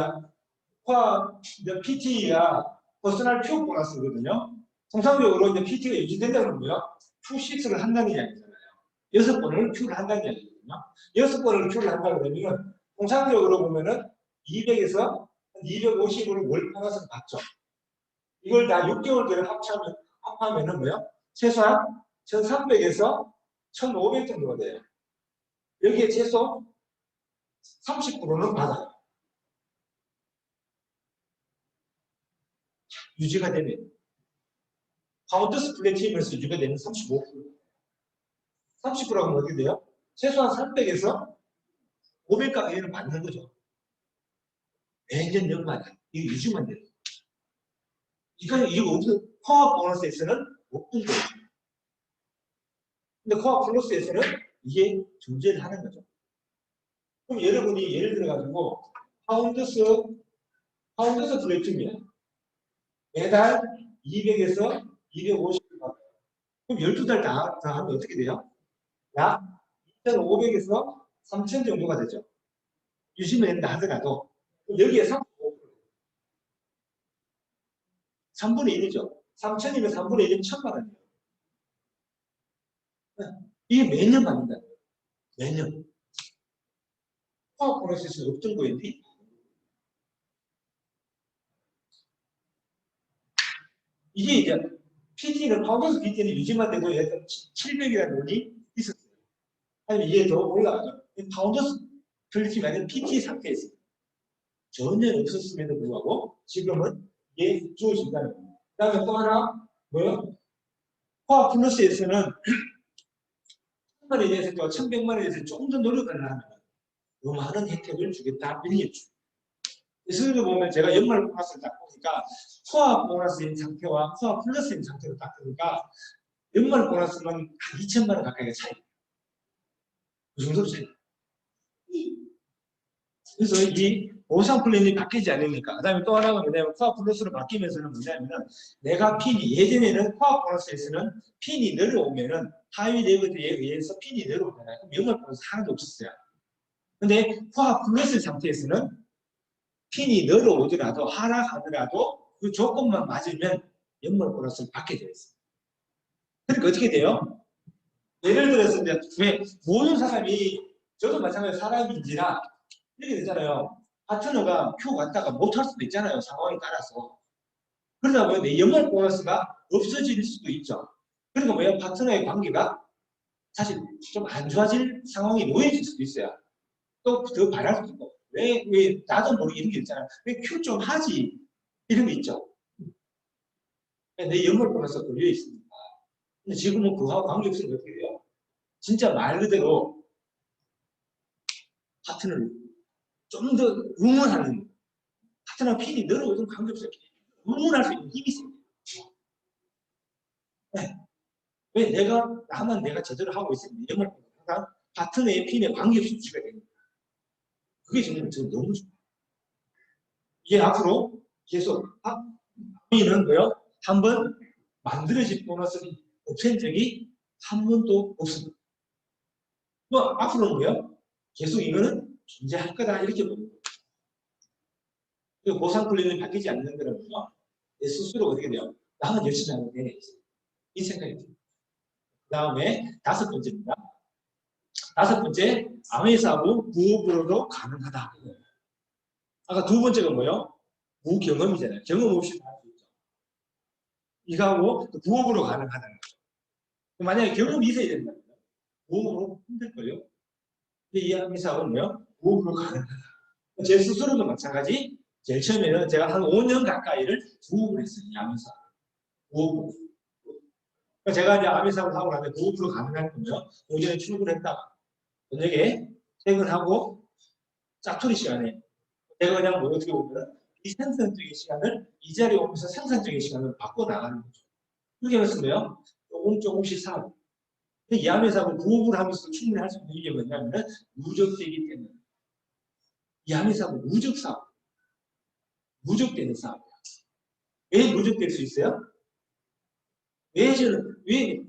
Speaker 1: 코어 PT가 퍼스널 큐 보너스거든요. 통상적으로 이제 PT가 유지된다는 거예요. Q6를 한다는 이야기잖아요. 6번을 Q를 한다는 이야기거든요. 6번을 Q를 한다 그러면 통상적으로 보면은 200에서 250으로 월 보너스를 받죠. 이걸 다 6개월계를 합하면은 뭐요? 최소한 1300에서 1500 정도가 돼요. 여기에 최소 30%는 받아요. 유지가 되면. 파운드스 플래티넘에서 유지가 되면 35%. 30%라고 하면 어떻게 돼요? 최소한 300에서 500 가까이는 받는 거죠. 매년 연마다. 이게 유지만 돼요. 그러니까 이거 없는 코어 보너스에서는 없던 거죠. 근데 코어 플러스에서는 이게 존재를 하는 거죠. 그럼 여러분이 예를 들어가지고 파운드스 플래티넘이야. 매달 200에서 250 받아요. 그럼 12달 다 하면 어떻게 돼요? 약 2,500에서 3,000 정도가 되죠. 유심을 했다 하더라도 여기에 3분의 1이죠. 3,000이면 3분의 1이면 1,000만 원이에요. 이게 매년 받는다. 매년. 코어 보너스에서 없던 거인데 이게 이제 PT는 파운더스 PT는 유지만 되고 약간 700이라는 돈이 있었어요. 아니면 이게 더 올라가죠. 파운더스 플래티넘이 아닌 PT 상태에서 전혀 없었음에도 불구하고 지금은 이게 주어진다는 겁니다. 그 다음에 또 하나 뭐요? 코어 플러스에서는 1,000만 원에 대해서 1,100만 원에 대해서 조금 더 노력을 하면 더 많은 혜택을 주겠다 이런 게 그래서 보면 제가 연말 보너스를 딱 보니까 코어 보너스인 상태와 코어 플러스인 상태로 딱 보니까 연말 보너스는 한 2천만 원 가까이가 차이. 그 정도로 차이. 그래서 이 보상 플랜이 바뀌지 않으니까. 그 다음에 또 하나가 뭐냐면 코어 플러스로 바뀌면서는 뭐냐면은 내가 핀이 예전에는 코어 보너스에서는 핀이 내려오면은 하위 레버드에 의해서 핀이 내려오잖아요. 그럼 연말 보너스 하나도 없었어요. 근데 코어 플러스 상태에서는 핀이 내려오더라도 하락하더라도 그 조건만 맞으면 연말 보너스를 받게 되어 있어요. 그러니까 어떻게 돼요? 예를 들어서 이제 왜 모든 사람이 저도 마찬가지로 사람인지라 이렇게 되잖아요. 파트너가 큐 갔다가 못할 수도 있잖아요. 상황에 따라서. 그러다 보니 내 연말 보너스가 없어질 수도 있죠. 그러니까 뭐야, 파트너의 관계가 사실 좀 안 좋아질 상황이 놓여질 수도 있어요. 또 더 바랄 수도 있고, 왜 나도 모르게 이런 게 있잖아. 왜 큐 좀 하지? 이런 게 있죠. 내 연말 보면서 걸려 있습니다. 근데 지금은 그거와 관계없이 어떻게 돼요? 진짜 말 그대로 파트너를 좀 더 응원하는, 파트너 필이 늘어오든 관계없이 응원할 수 있는 힘이 생겨요. 네. 왜 나만 내가 제대로 하고 있으면 연말 항상 파트너의 필에 관계없이 유지가 됩니다. 그게 정말 저는 너무 좋아요. 이게 앞으로 계속, 우리는 뭐요? 한번 만들어진 보너스를 없앤 적이 한 번도 없습니다. 뭐 앞으로는 뭐요? 계속 이거는 존재할 거다 이렇게 봅니다. 보상 플랜이 바뀌지 않는 거는요. 내 스스로 어떻게 돼요? 나만 열심히 하면 돼. 이 생각이 듭니다. 그 다음에 다섯 번째입니다. 다섯 번째, 아메 사업은 부업으로도 가능하다. 아까 두 번째가 뭐요? 무경험이잖아요. 경험 없이 할 수 있죠. 이거하고 부업으로 가능하다는 거죠. 만약에 경험이 있어야 된다면 부업으로 힘들걸요? 근데 이 아메 사업은 뭐요? 부업으로 가능하다. 제 스스로도 마찬가지. 제일 처음에는 제가 한 5년 가까이를 부업을 했어요. 이 아메 사업. 부업으로. 제가 이제 아메 사업을 하고 나면 부업으로 가능할 거면 오전에 출근했다가 저녁에 퇴근하고 짝투리 시간에 내가 그냥 뭐 어떻게 보면 비생산적인 시간을 이 자리에 오면서 생산적인 시간을 바꿔 나가는 거죠. 그렇게 했으면 조금씩 사고. 이 아메 사업을 부업을 하면서 충분히 할 수 있는 이게 뭐냐면 누적되기 때문에 이 아메 사업은 누적 사업, 누적되는 사업이야. 왜 누적될 수 있어요? 왜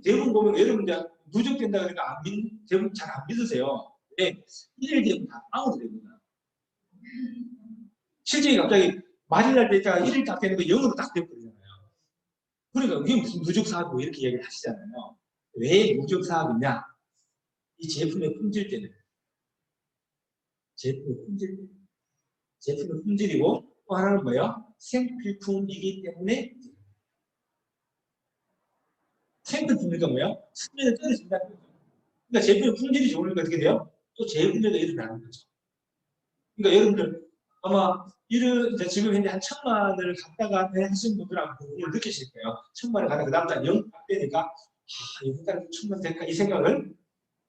Speaker 1: 대부분 보면 여러분 이제 누적된다 그러니까 대부분 잘 안 믿으세요. 왜? 일일 되면 다 빵으로 됩니다. 실제 갑자기 말이 날 때 있다가 일일 딱 되는 거 0으로 딱 돼버리잖아요. 그러니까 이게 무슨 누적 사업이고 이렇게 얘기를 하시잖아요. 왜 누적 사업이냐? 이 제품의 품질 때문에. 제품의 품질 때문에. 제품의 품질이고 또 하나는 뭐예요? 생필품이기 때문에 생필품이니까 뭐예요? 수면에 떨어진다는 거죠. 그러니까 제품의 품질이 좋으니까 어떻게 돼요? 또 재구매가 일어나는 거죠. 그러니까 여러분들 아마 지금 현재 한 1,000만을 갖다가 하신 분들하고 그걸 느끼실 거예요. 1,000만을 갖다가 그 다음날 0 되니까 이번 달에 1,000만 될까 이 생각을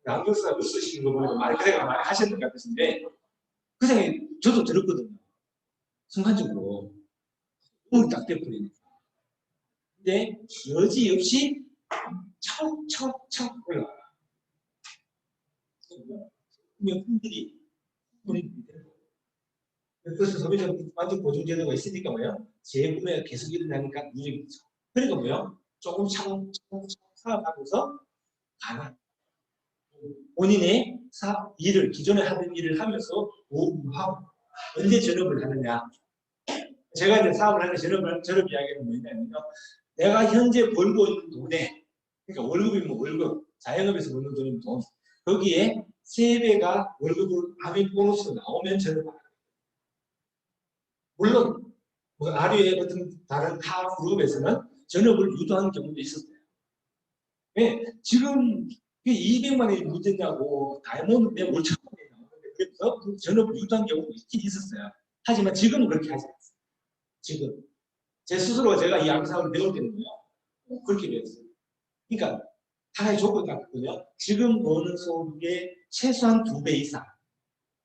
Speaker 1: 안경쓰다 쓰시는 거 보니까 많이 그 생각 많이 하셨는 것 같으신데 그 생각이 저도 들었거든요. 순간적으로 눈이 딱 떼버리니까. 근데 여지없이 척척척 올라가요. 그러면 품질이 그래서 소비자는 완전 보증제도가 있으니까 뭐예요? 재구매가 계속 일어나니까 누적이 있죠. 그러니까 뭐예요? 조금 차곡차곡 사업하면서 가능. 본인의 일을 기존에 하던 일을 하면서 보호하고 언제 전업을 하느냐. 제가 이제 사업을 하는 전업 이야기는 뭐냐면요. 내가 현재 벌고 있는 돈에 그러니까 월급이면 월급, 자영업에서 벌는 돈이면 돈 거기에 3배가 월급으로 아메 보너스로 나오면 전업을 하는 물론 뭐 아류의 같은 다른 타 그룹에서는 전업을 유도하는 경우도 있었어요. 왜? 지금 200만 원이 문제냐고 다이아몬드 내 5천만 원이 나오는데 그래서 그 전업을 유도한 경우도 있긴 있었어요. 하지만 지금은 그렇게 하지 않습니다. 지금 제 스스로 제가 이 암사업을 배울 때는요. 그렇게 배웠어요. 그러니까 하나의 조건이 같거든요. 지금 버는 소득의 최소한 2배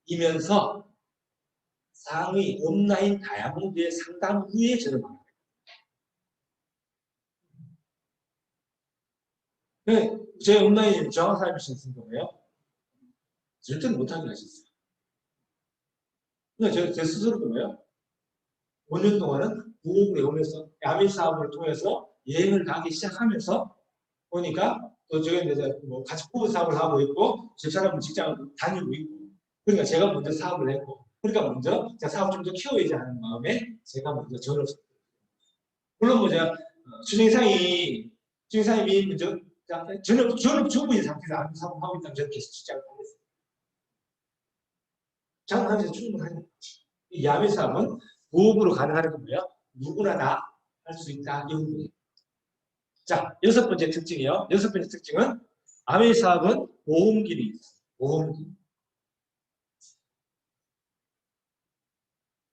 Speaker 1: 이상이면서 상위 온라인 다이아몬드의 상담 후에 전업합니다. 제 온라인 정확한 미션 거예요. 절대 못하게 하셨어요. 그러니까 제 스스로도 뭐예요? 5년 동안은 부업을 오면서 야매 사업을 통해서 여행을 가기 시작하면서 보니까 또 저희 이제 뭐 같이 부부 사업을 하고 있고 집사람은 직장을 다니고 있고 그러니까 제가 먼저 사업을 했고 그러니까 먼저 제가 사업을 좀 더 키워야지 하는 마음에 제가 먼저 전업 물론 뭐 제가 주인상이 먼저 전업 주부인 상태에서 아무 사업을 하고 있다면 저는 계속 직장을 하겠습니다. 장사하면서 충분하니까. 이 야매 사업은 부업으로 가능한 건 뭐예요? 누구나 다 할 수 있다. 이런 거예요. 자, 여섯 번째 특징이요. 여섯 번째 특징은 아메 사업은 보험 기능이 있어요. 보험 기능.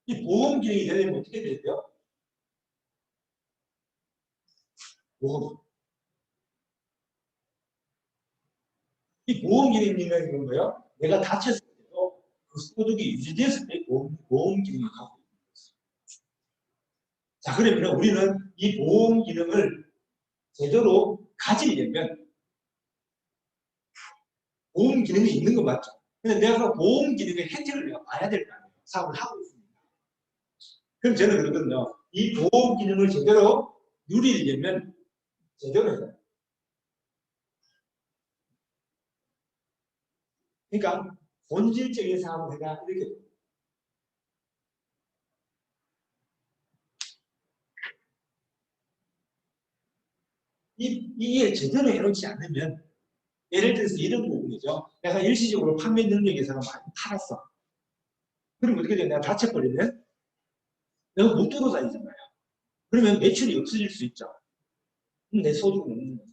Speaker 1: 이 보험 기능이 되려면 어떻게 되죠? 보험. 이 보험 기능이 있는 거예요. 내가 다쳤을 때도 그 소득이 유지됐을 때 보험 기능이 갖고 있는 거죠. 자, 그러면 우리는 이 보험 기능을 제대로 가지려면 보험 기능이 있는 거 맞죠? 근데 내가 그 보험 기능의 혜택을 내가 봐야 될 거 아니에요. 사업을 하고 있습니다. 그럼 저는 그러거든요. 이 보험 기능을 제대로 누리려면 제대로 해야 돼요. 그러니까 본질적인 사업을 해야 이렇게 돼요. 이게 제대로 해놓지 않으면 예를 들어서 이런 부분이죠. 내가 일시적으로 판매 능력에서는 많이 팔았어. 그럼 어떻게 돼? 내가 다쳐버리면 내가 못 돌아다니잖아요. 그러면 매출이 없어질 수 있죠. 그럼 내 소득은 없는 거죠.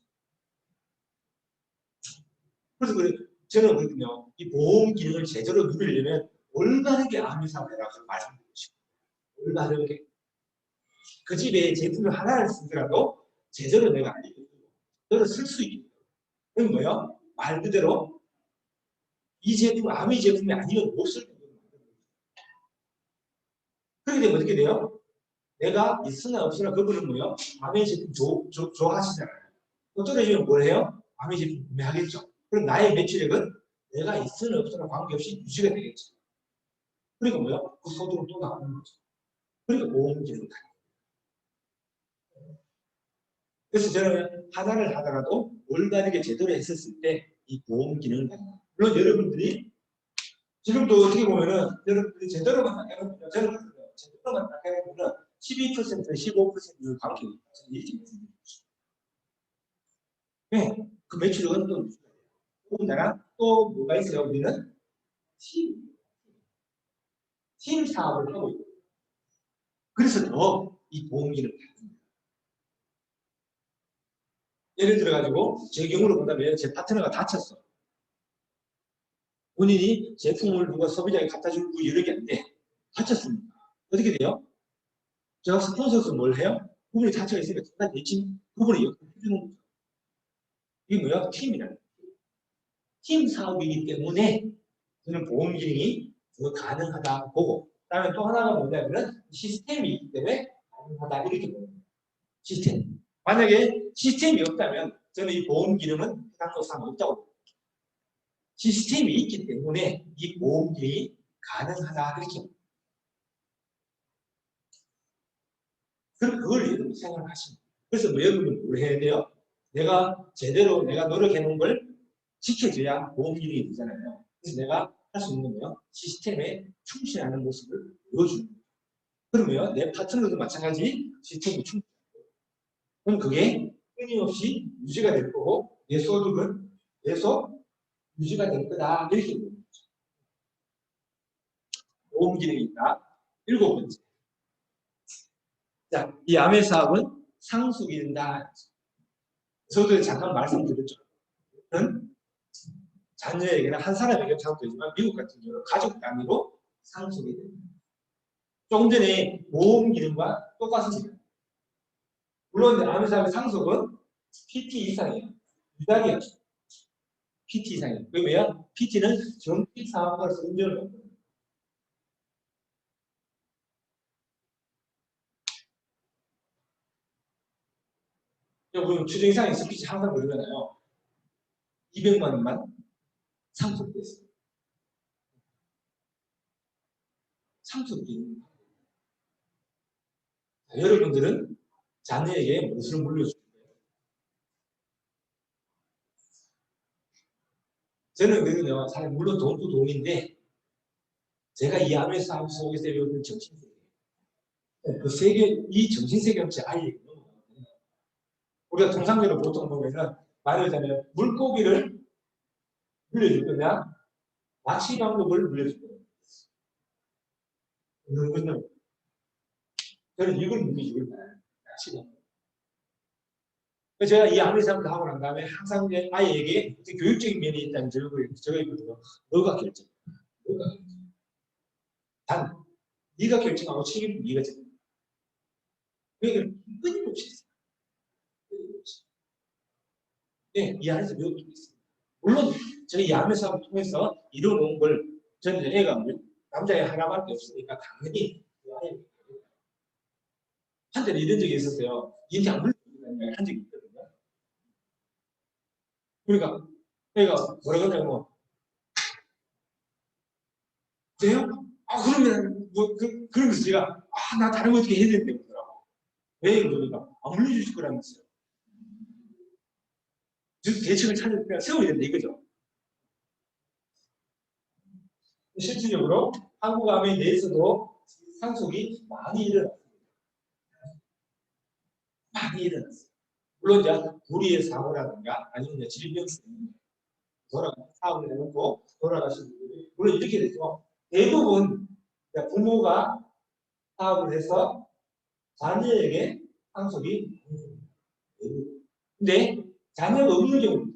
Speaker 1: 그래서 저는 그렇거든요. 이 보험 기능을 제대로 누리려면 올바르게 암기사업을 해라고 말씀드리고 싶어요. 올바르게. 그 집에 제품을 하나를 쓰더라도 제대로 내가 알려주고 제대로 쓸 수 있게. 그건 뭐예요? 말 그대로 이 제품, 암의 제품이 아니면 못 쓸 거예요. 그렇게 되면 어떻게 돼요? 내가 있으나 없으나 그분은 뭐예요? 암의 제품 좋아하시잖아요. 또 떨어지면 뭘 해요? 암의 제품 구매하겠죠. 그럼 나의 매출액은 내가 있으나 없으나 관계없이 유지가 되겠죠. 그리고 뭐예요? 그 소득은 또 나오는 거죠. 그러니까 보험기능을 다. 그래서 저는 하나를 하더라도 올바르게 제대로 했었을 때 이 보험 기능을 갖는. 물론 여러분들이 지금도 어떻게 보면은 여러분들이 제대로만 해보면 저는 제대로만 해보면 12% 15%를 관계 이렇게 말씀드리고 싶어요. 네, 그 매출은 또 더군다나 또 뭐가 있어요? 우리는 팀 사업을 하고 있고 그래서 더 이 보험 기능을 갖는. 예를 들어가지고 제 경우로 본다면 제 파트너가 다쳤어. 본인이 제품을 누가 소비자에게 갖다 주고 여러 개 한데 다쳤습니다. 어떻게 돼요? 제가 스폰서에서 뭘 해요? 그분이 다쳐가 있으니까 잠깐 대신 그분이 옆에 해주는 거죠. 이게 뭐야? 팀이라는 거예요. 팀 사업이기 때문에 저는 보험 기능이 더 가능하다 보고 그다음에 또 하나가 뭐냐면 시스템이 있기 때문에 가능하다 이렇게 보는 거예요. 시스템. 만약에 시스템이 없다면 저는 이 보험 기능은 해당도상 없다고 봅니다. 시스템이 있기 때문에 이 보험 기능이 가능하다 이렇게 봅니다. 그럼 그걸 여러분이 생각하시면 돼요. 그래서 뭐 여러분은 뭘 해야 돼요? 내가 제대로 내가 노력해 놓은 걸 지켜줘야 보험 기능이 되잖아요. 그래서 내가 할 수 있는 거요. 시스템에 충실하는 모습을 보여주는 거예요. 그러면 내 파트너도 마찬가지 시스템이 충실하고 그럼 그게 끊임없이 유지가 될 거고 내 소득은 계속 유지가 될 거다 이렇게 보는 거죠. 보험 기능이 있다. 일곱 번째. 자, 이 암의 사업은 상속이 된다. 저도 잠깐 말씀드렸죠. 자녀에게는 한 사람에게 상속되지만 미국 같은 경우는 가족 단위로 상속이 됩니다. 조금 전에 보험 기능과 똑같습니다. 물론 암의 사업의 상속은 PT 이상이에요. 유달이에요. PT 이상이에요. 왜요? PT는 정식 사업가로서 인정을 받거든요. 여러분 추정 이상에서 PT 항상 그러잖아요. 200만 원만 상속됐어요. 상속이 여러분들은 자녀에게 무엇을 물려줄 거예요? 저는 그거는요, 사실 물론 돈도 돈인데 제가 이 암의 사업 속에서 배우는 정신세계, 그 세계 이 정신세계 없이 아예 우리가 통상적으로 보통 보면은 말하자면 물고기를 물려줄 거냐, 낚시 방법을 물려줄 거냐. 그거는 저는 이걸 느끼지 몰라요. 낚시 방법. 제가 이 아무리 사업을 하고 난 다음에 항상 이제 아이에게 교육적인 면이 있다는 저거 있거든요. 너가 결정. 너가 결정. 단, 네가 결정하고 책임은 네가 져. 그러니까 끊임없이 있어요. 네, 이 안에서 배우고 있습니다. 물론 저희 야매 사업을 통해서 이뤄놓은 걸 저는 애가 남자애 하나밖에 없으니까 당연히 한때는 이런 적이 있었어요. 인지 안 물려주는 한 적이 있거든요. 그러니까 애가 뭐라 그러냐면 돼요? 아 그러면 뭐 그러면서 제가 나 다른 거 어떻게 해야 되는데 그러더라고. 왜 그러니까 안 물려주실 거라면서요. 대책을 찾을 때가 세워야 된다 이거죠. 실질적으로 한국 암에 대해서도 상속이 많이 일어났습니다. 많이 일어났어요. 물론 이제 불의의 사고라든가 아니면 질병 사업을 해놓고 돌아가신 분들이 물론 이렇게 되죠. 대부분 부모가 사업을 해서 자녀에게 상속이 근데 자녀가 없는 경우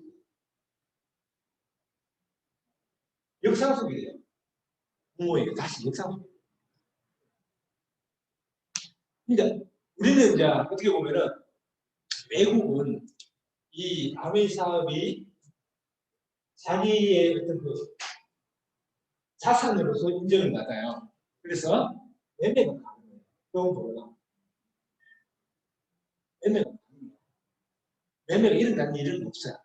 Speaker 1: 역상속이 돼요. 부모에게 다시 역상속. 그러니까 우리는 이제 어떻게 보면은 외국은 이 아메이 사업이 자기의 어떤 그 자산으로서 인정을 받아요. 그래서 매매가 가능해요. 그건 뭐예요? 매매가 가능해요. 매매가 일어나는 일은 없어요.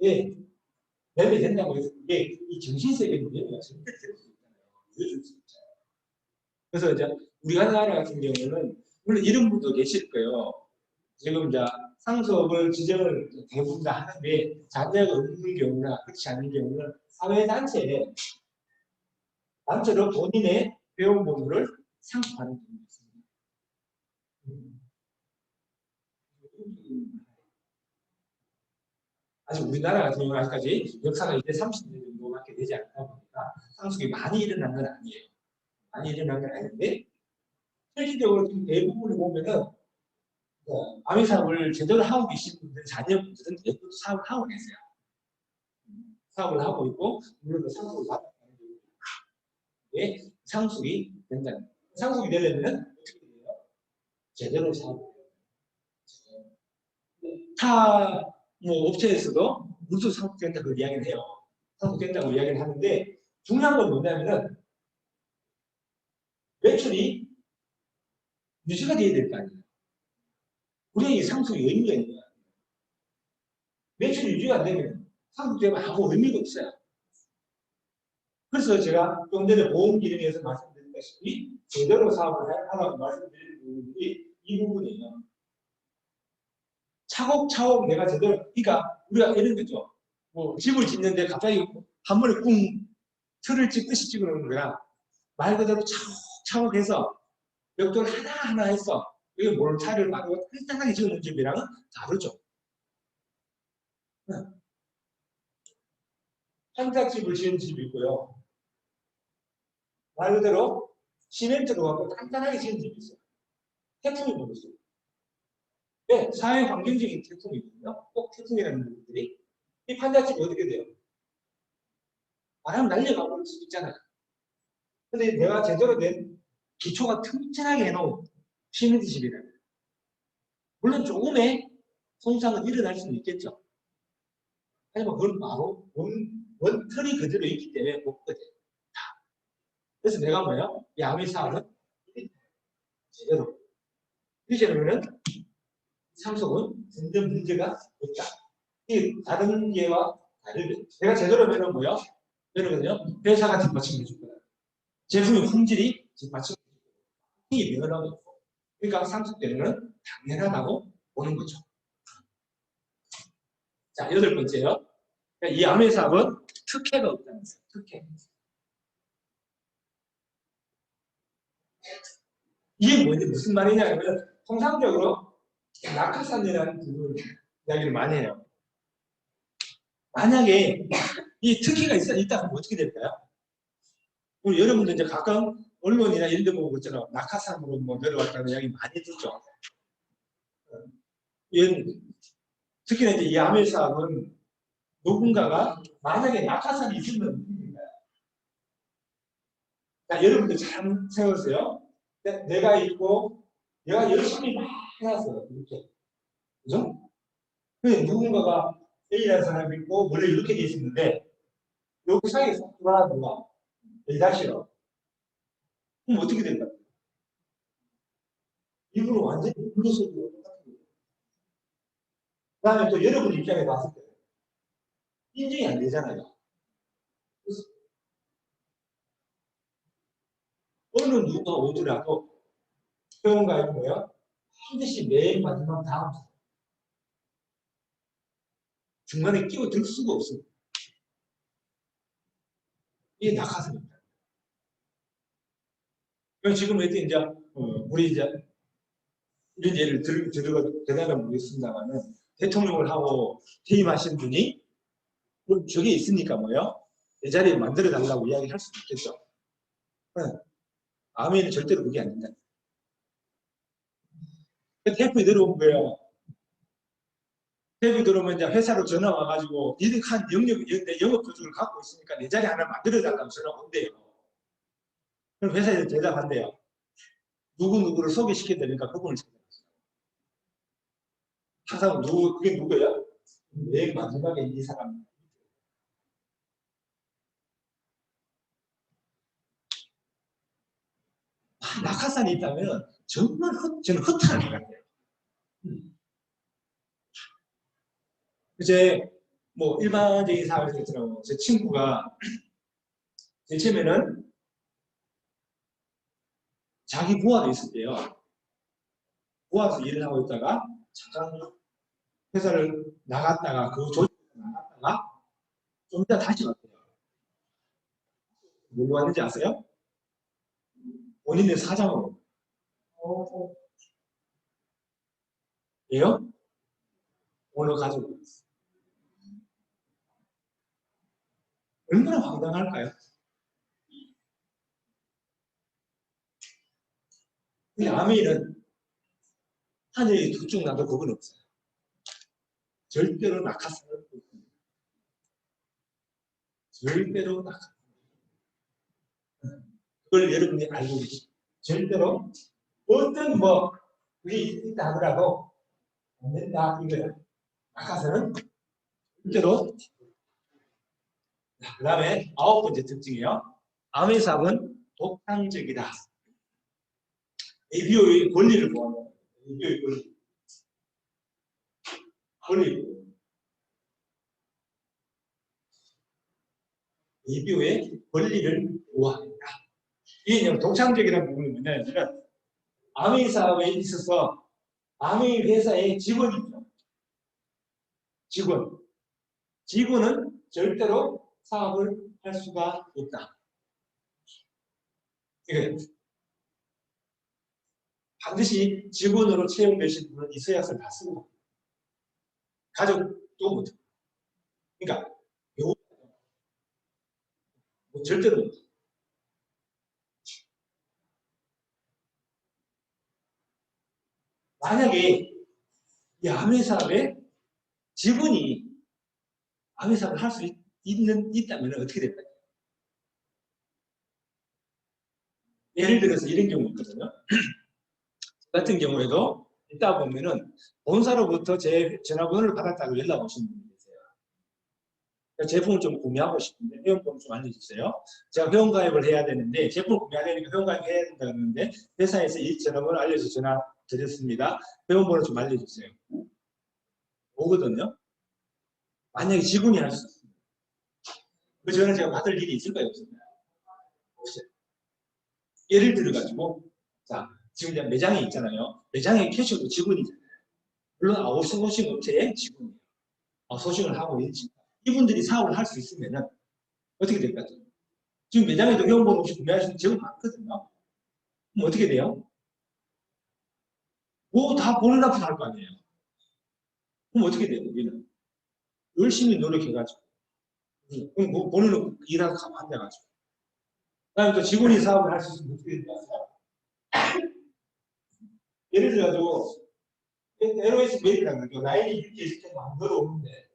Speaker 1: 예, 매매된다고 해서 그게 이 정신세계는 매매가 절대 될 수 있잖아요. 보여줄 수 있잖아요. 그래서 이제 우리나라 같은 경우는 물론 이런 분도 계실 거예요. 지금 이제 상속을 지정을 대부분 다 하는데 자녀가 없는 경우나 그렇지 않은 경우는 사회단체로 본인의 배움보물을 상속하는 경우가 있습니다. 아직 우리나라 같은 경우는 아직까지 역사가 이제 30년 정도밖에 되지 않다 보니까 상속이 많이 일어난 건 아니에요. 많이 일어난 건 아닌데 실질적으로 지금 대부분을 보면은 아미 사업을 제대로 하고 계신 분들, 자녀분들은 대부분 사업을 하고 계세요. 사업을 하고 있고 물론 상속을 받는 게 상속이 된다는 거예요. 상속이 되려면 어떻게 돼요? 제대로 사업을 해요. 뭐 업체에서도 무슨 상속된다고 이야기를 해요. 상속된다고 이야기를 하는데 중요한 건 뭐냐면은 매출이 유지가 돼야 될 거 아니에요. 우리에게 상속이 의미가 있는 거야. 매출이 유지가 안 되면 상속되면 아무 의미가 없어요. 그래서 제가 좀 전에 보험 기능에서 말씀드렸다시피 제대로 사업을 하라고 말씀드리는 부분들이 이 부분이에요. 차곡차곡 내가 제대로, 그러니까 우리가 이런 거죠. 뭐 집을 짓는데 갑자기 한 번에 꿍 틀을 찍듯이 찍어놓는 거야. 말 그대로 차곡차곡 해서 벽돌 하나하나 해서 이게 몰타를 막고 간단하게 지어놓은 집이랑은 다르죠. 한자집을 지은 집이 있고요. 말 그대로 시멘트로 갖고 간단하게 지은 집이 있어요. 태풍이 불었어요. 네, 사회 환경적인 태풍이거든요. 꼭 태풍이라는 부분들이. 이 판자집이 어떻게 돼요? 바람 날려가고 그럴 수도 있잖아요. 근데 내가 제대로 된 기초가 튼튼하게 해놓은 시멘트 집이라. 물론 조금의 손상은 일어날 수는 있겠죠. 하지만 그건 바로 원털이 그대로 있기 때문에 못 거든. 그래서 내가 뭐예요? 이 암의 사업은 제대로. 이제는 상속은 전혀 문제가 없다. 이 다른 예와 다르게. 내가 제대로 하면 뭐예요? 여러분요, 회사가 뒷받침해 줄 거예요. 제품의 품질이 뒷받침해 줄 거예요. 이 면허가 없고. 그러니까 상속되는 당연하다고 보는 거죠. 자, 8번째요. 이 암의 사업은 특혜가 없다는 거예요. 특혜. 이게 무슨 말이냐면 통상적으로 낙하산이라는 부분 이야기를 많이 해요. 만약에 이 특혜가 있다면 어떻게 될까요? 우리 여러분들 이제 가끔 언론이나 이런 데 보고 있잖아요. 낙하산으로 뭐 내려왔다는 이야기 많이 듣죠. 특히나 이제 이 암의 사업은 누군가가 만약에 낙하산이 있으면 자, 여러분들 잘 세우세요. 내가 있고 내가 열심히 막 해놨어요. 이렇게. 그죠? 근데 누군가가 A라는 사람이 있고 원래 이렇게 돼 있었는데 여기 사이에서 불안하구나. 다시요. 그럼 어떻게 될까요? 이분은 완전히 불러서도 똑같은 거예요. 그 다음에 또 여러분 입장에 봤을 때 인정이 안 되잖아요. 어느 누가 오더라도 병원가에 뭐야? 반드시 매일 마지막 다음 중간에 끼어들 수가 없습니다. 이게 낙하산입니다. 지금 이제 우리 이제 이런 예를 들어가 보겠습니다만은 대통령을 하고 퇴임하신 분이 저게 있으니까 뭐요? 내 자리에 만들어 달라고 이야기할 수도 있겠죠. 네. 아멘은 절대로 그게 안 된다. 테이프 들어온 거예요. 테이프 들어오면 이제 회사로 전화 와가지고 니들 한 영업 구조를 갖고 있으니까 내 자리 하나 만들어 달라고 전화 온대요. 그럼 회사에서 대답한대요. 누구를 소개시켜야 되니까 그분을 찾아갔어요. 항상 그게 누구예요? 맨 마지막에 이 사람. 낙하산이 있다면 정말 저는 허탈할 것 같아요. 이제 뭐 일반적인 사회에서 있더라고. 제 친구가 제일 처음에는 자기 부하도 있을 때요. 부하에서 일을 하고 있다가 잠깐 회사를 나갔다가 그 조직에서 나갔다가 좀 이따 다시 왔대요. 뭘로 왔는지 아세요? 본인의 사장으로. 예요? 오늘 가지고 있어요. 얼마나 황당할까요? 이 아멘은 하늘이 둘쭉 나도 그건 없어요. 절대로 낙하산을 없습니다. 절대로 낙하산. 그걸 여러분이 알고 계시죠. 절대로 어떤 그게 있다 하더라도 안 된다 이거야. 낙하산은 절대로. 그 다음에 9번째 특징이요. 암의 삽은 독창적이다. ABO의 권리를 보호한다. ABO의 권리. ABO의 권리를 보호한다. 이게 독창적이라는 부분이 뭐냐면 암의 사업에 있어서 암의 회사의 직원이죠. 직원은 절대로 사업을 할 수가 없다. 이거예요. 반드시 직원으로 채용되신 분은 있어야 할 맞습니다. 가족도 못해. 그러니까 절대로 못해. 만약에 이 암의 사업에 직원이 암의 사업을 할 수 있다면 어떻게 될까요? 예를 들어서 이런 경우 있거든요. 같은 경우에도 있다 보면은 본사로부터 제 전화번호를 받았다고 연락 오시는 분이 계세요. 제품을 좀 구매하고 싶은데 회원번호 좀 알려주세요. 제가 회원가입을 해야 되는데 제품을 구매하려니까 회원가입 해야 된다 그러는데 회사에서 이 전화번호 알려서 전화 드렸습니다. 회원번호 좀 알려주세요. 오거든요. 만약에 직원이 할 수 있습니다. 그 전화 제가 받을 일이 있을까요? 없을까요? 없어요. 예를 들어가지고 자 지금 이제 매장에 있잖아요. 매장에 캐셔도 직원이잖아요. 물론 아웃소싱 업체의 직원이에요. 아웃소싱을 하고 있지. 이분들이 사업을 할 수 있으면 어떻게 될까요? 지금 매장에도 회원번호 없이 구매하시는 직원 많거든요. 그럼 어떻게 돼요? 뭐 다 본인 앞에서 할 거 아니에요. 그럼 어떻게 돼요? 우리는 열심히 노력해가지고 그럼 뭐 본인은 일하고 가면 안 돼가지고 그다음에 또 직원이 사업을 할 수 있으면 어떻게 될까요? 예를 들어가지고 LOS 메일이라는 거죠. 라인이 이렇게 있을 때는 안 들어오는데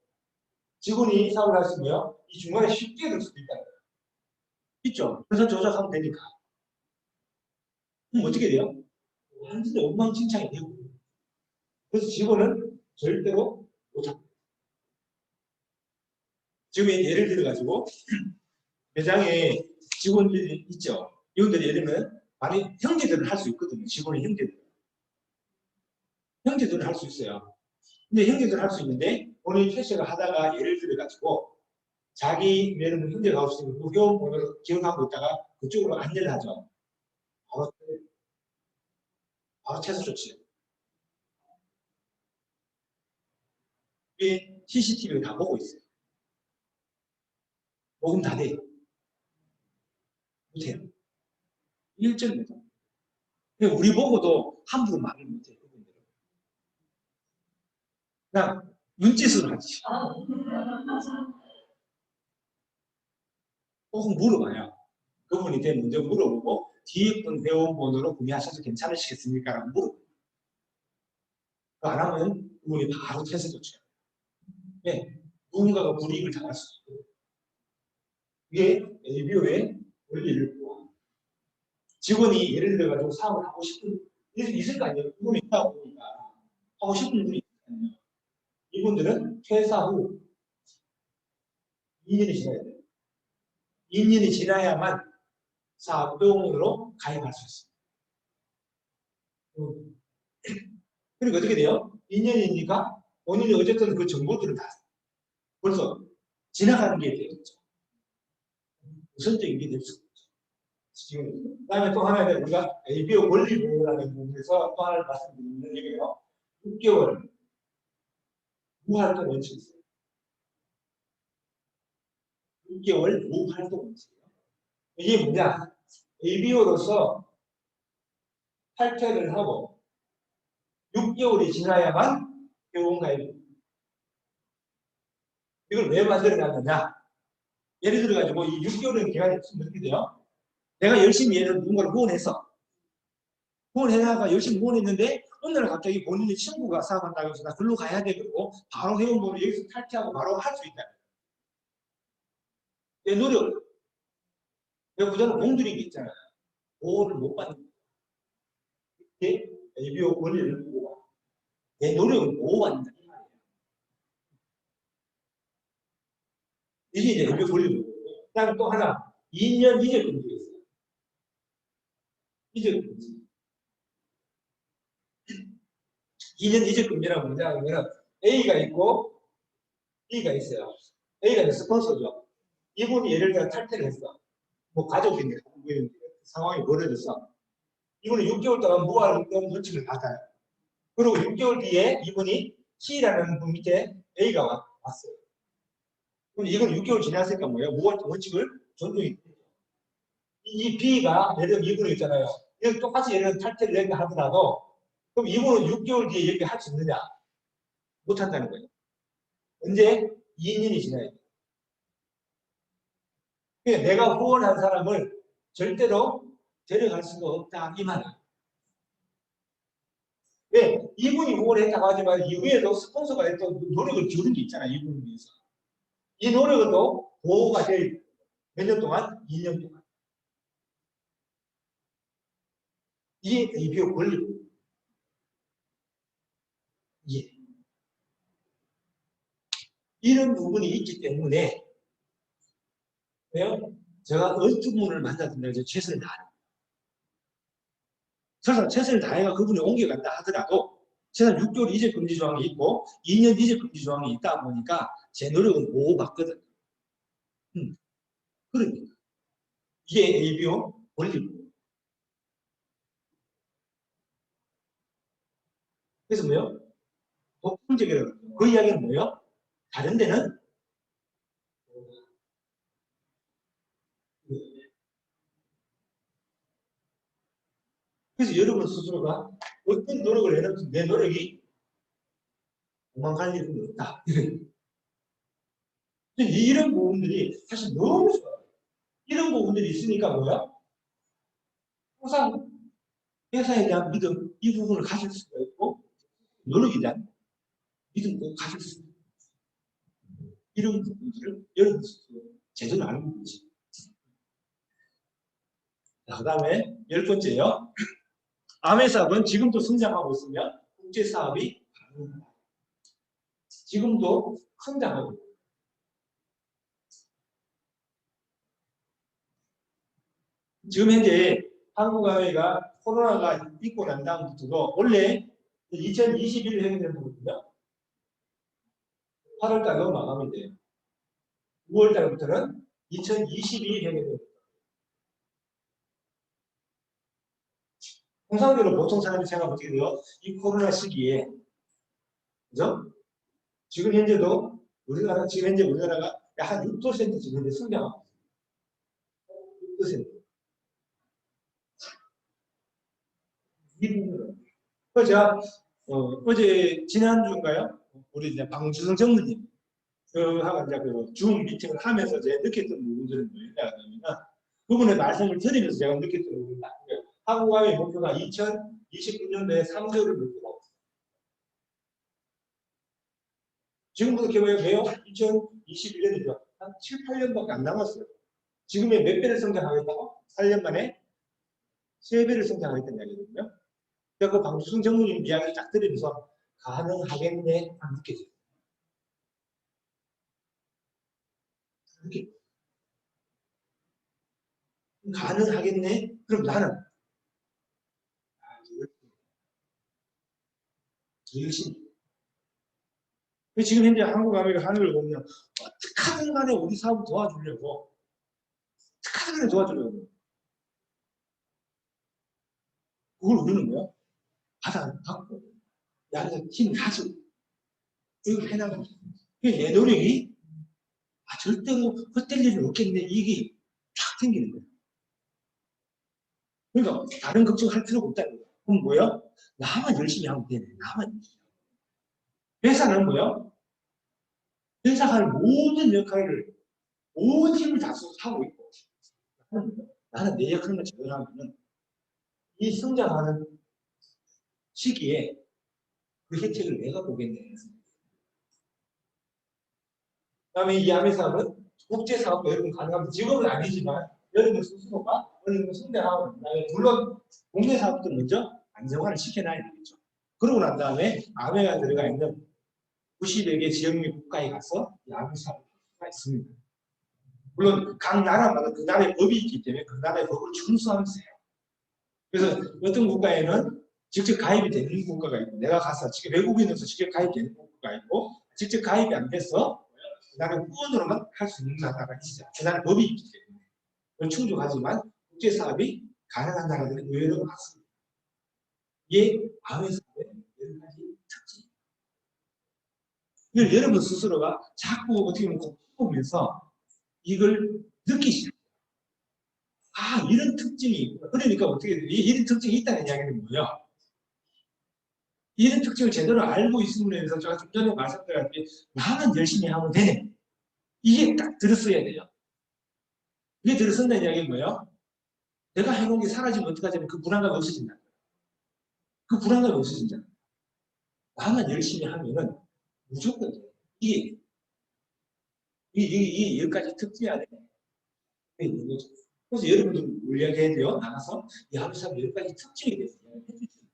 Speaker 1: 직원이 사업을 하시면 이 중간에 쉽게 될 수도 있다는 거예요. 있죠. 그래서 조작하면 되니까. 그럼 어떻게 돼요? 완전히 엉망진창이 되고. 그래서 직원은 절대로 못 잡고. 지금 예를 들어가지고 매장에 직원들이 있죠. 이분들이 예를 들면 많이 형제들을 할 수 있거든요. 직원의 형제들. 형제들을 할 수 있어요. 근데 형제들 할 수 있는데 본인이 캐셔를 하다가 예를 들어가지고 자기 예를 들면 형제가 없으면 그 회원번호를 기억하고 있다가 그쪽으로 안내를 하죠. 바로 채소 조치. 이게 CCTV를 다 보고 있어요. 녹음 다 돼요. 못해요. 일절 못해요. 우리 보고도 함부로 말을 못해요. 그냥 눈짓으로 하지. 꼭 물어봐요. 그분이 먼저 물어보고 뒤에 분 회원번호로 구매하셔서 괜찮으시겠습니까? 라고 물어봐요. 안 하면 그분이 바로 퇴세 조치해요. 네. 누군가가 불이익을 당할 수도 있고. 이게 ABO의 원리를 보고 직원이 예를 들어가지고 사업을 하고 싶은 있을 거 아니에요. 그분이 있다 보니까 하고 싶은 분이 있거든요. 이분들은 퇴사 후 2년이 지나야 돼요. 2년이 지나야만 사업동으로 가입할 수 있습니다. 그리고 어떻게 돼요? 2년이니까 본인이 어쨌든 그 정보들을 다 벌써 지나가는 게 되겠죠. 우선적인 게 될 수 있죠. 그 다음에 또 하나 우리가 ABO 원리보호라는 부분에서 또 하나를 말씀드리는 얘기예요. 6개월 무활동 원칙이 있어요. 6개월 무활동 원칙이에요. 이게 뭐냐? ABO로서 탈퇴를 하고 6개월이 지나야만 회원 가입입니다. 이걸 왜 만들어놨느냐? 예를 들어가지고 이 6개월의 기간이 어떻게 돼요? 내가 열심히 얘를 누군가를 후원해서 후원해다가 열심히 후원했는데 어느 날 갑자기 본인의 친구가 사업한다고 해서 나 글로 가야 돼 그러고 바로 회원번호 여기서 탈퇴하고 바로 할 수 있다. 내 노력, 내가 그전에 공들인 게 있잖아요. 보호를 못 받는 거예요. 이게 ABO 원리를 보고 내 노력을 보호받는다. 이게 이제 ABO 원리를 보고 그 다음에 또 하나 2년 이제 금지가 있어요. 이제 금지. 2년 이제 금지라고 뭐냐면 A가 있고 B가 있어요. A가 스폰서죠. 이분이 예를 들어 탈퇴를 했어. 뭐 가족이 상황이 벌어져서 이분은 6개월 동안 무활동 원칙을 받아요. 그리고 6개월 뒤에 이분이 C라는 분 밑에 A가 왔어요. 그럼 이건 6개월 지났으니까 뭐예요? 무활동 원칙을 존중이 이 B가 예를 들어 이분이 있잖아요. 이건 똑같이 예를 들어 탈퇴를 했다 하더라도 그럼 이분은 6개월 뒤에 이렇게 할 수 있느냐? 못한다는 거예요. 언제? 2년이 지나야 돼요. 그러니까 내가 후원한 사람을 절대로 데려갈 수가 없다 이 말이에요. 왜? 이분이 후원했다고 하지만 이후에도 스폰서가 했던 노력을 기울인 게 있잖아요. 이분을 위해서. 이 노력은 또 보호가 될 몇 년 동안? 2년 동안. 이게 ABO 권리고. 예. 이런 부분이 있기 때문에 왜요? 제가 어떤 분을 만났는데 최선을 다하는 설사 최선을 다해가 그분이 옮겨간다 하더라도 최소 6개월 이제 금지 조항이 있고 2년 이제 금지 조항이 있다 보니까 제 노력은 보호받거든. 그러니까 이게 ABO 권리고. 그래서 뭐요? 독점적이라고. 그 이야기는 뭐예요? 다른 데는 그래서 여러분 스스로가 어떤 노력을 해도 내 노력이 도망갈 일은 없다. 이런 부분들이 사실 너무 좋아요. 이런 부분들이 있으니까 뭐야? 항상 회사에 대한 믿음 이 부분을 가질 수가 있고 노력에 대한 믿음도 가질 수 있는 이런 부분들을 여러분 제대로 알고 있지. 그 다음에 10번째요. 아메 사업은 지금도 성장하고 있으며 국제 사업이 가능하다. 지금도 성장하고 있다. 지금 현재 한국아메가 코로나가 있고 난 다음부터도 원래 2021년에 보거든요. 8월달로 마감이 돼요. 9월달부터는 2022년에 됩니다. 통상적으로 보통 사람이 생각하면 어떻게 돼요? 이 코로나 시기에, 그죠? 지금 현재도 지금 현재 우리나라가 약 한 6% 지금 현재 성장하고 있어요. 6%. 이 부분은. 그래서 제가, 어제, 지난주인가요? 우리 이제 방주성 전무님, 하고 이제 줌 미팅을 하면서 제가 느꼈던 부분들은 뭐냐면, 그분의 말씀을 들으면서 제가 느꼈던 부분은 한국의 목표가 2029년도에 3조를 목표로. 지금부터 개발해요. 2021년이죠. 한 7, 8년밖에 안 남았어요. 지금의 몇 배를 성장하겠다고? 8년 만에 3배를 성장하겠다는 이야기거든요. 그러니까 그 방주승 전무님 이야기 딱 들으면서 가능하겠네 안 느껴져요. 가능하겠네? 그럼 나는 열심히. 지금 현재 한국아메리카 하는 걸 보면 어떻게든 간에 우리 사업 도와주려고 어떻게든 간에 도와주려고 그걸 우리는 뭐야? 받고 야를 힘을 가지고 이걸 해나가는 내 노력이 절대로 헛될 일은 없겠네 이게 쫙 생기는 거예요. 그러니까 다른 걱정할 필요가 없다는 거예요. 그럼 뭐야? 나만 열심히 하면 되네. 나만. 회사는 뭐야? 회사가 하는 모든 역할을 온 힘을 다 하고 있고 나는 내 역할만 제대로 하면은 이 성장하는 시기에 그 혜택을 내가 보겠네. 그 다음에 이 아메 사업은 국제 사업도 여러분 가능합니다. 지금은 아니지만 여러분 스스로가 어느 정도 성장하고 물론 국내 사업도 먼저 안정화를 시켜놔야 되겠죠. 그러고 난 다음에 아메가 들어가 있는 90여 개 지역 및 국가에 가서 이 아메 사업이 있습니다. 물론 각 나라마다 그 나라의 법이 있기 때문에 그 나라의 법을 준수하면서 해요. 그래서 어떤 국가에는 직접 가입이 되는 국가가 있고 내가 가서 직접 외국인으로서 직접 가입되는 국가가 있고 직접 가입이 안 돼서 나는 후원으로만 할 수 있는 나라가 있죠. 그 나라 법이 있기 때문에 충족하지만 국제 사업이 가능한 나라들은 의외로 많습니다. 이게 아메 사업의 여러 가지 특징. 이걸 여러분 스스로가 자꾸 어떻게 보면서 이걸 느끼시죠. 아, 이런 특징이 있구나. 그러니까 어떻게 돼요? 이런 특징이 있다는 이야기는 뭐예요? 이런 특징을 제대로 알고 있음으로 인해서 제가 좀 전에 말씀드렸듯이 나만 열심히 하면 되네. 이게 딱 들었어야 돼요. 이게 들었었다는 이야기는 뭐예요? 내가 해놓은 게 사라지면 어떡하냐면 그 불안감이 없어진다. 그 불안감이 없어진다. 나만 열심히 하면은 무조건 돼. 이게 10가지 특징이 안에 있는 거죠. 그래서 여러분들 이야기해야 돼요. 나가서 이 하루사업 10가지 특징에 대해서 이야기해주세요.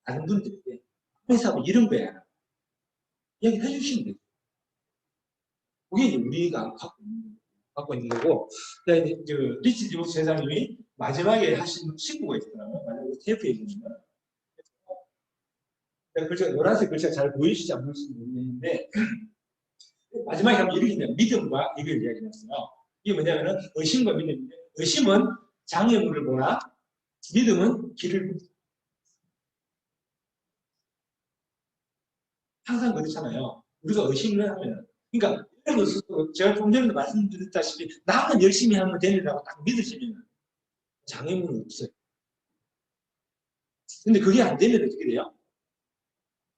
Speaker 1: 다른 분들에게 하루사업은 이런 거야. 이야기해 주시면 돼요. 그게 우리가 갖고 있는 거고, 리치 디보스 세상님이 마지막에 하신 신고가 있더라고요. 테이프에 보시면. 글자가 노란색 글자가 잘 보이시지 않으실지 모르겠는데, 마지막에 하면 이렇게 믿음과 이걸 이야기했어요. 이게 뭐냐면은 의심과 믿음인데, 의심은 장애물을 보나, 믿음은 길을 보나. 항상 그렇잖아요. 우리가 의심을 하면. 그러니까, 제가 좀 전에도 말씀드렸다시피, 나만 열심히 하면 되느라고 딱 믿으시면 장애물은 없어요. 근데 그게 안 되면 어떻게 돼요?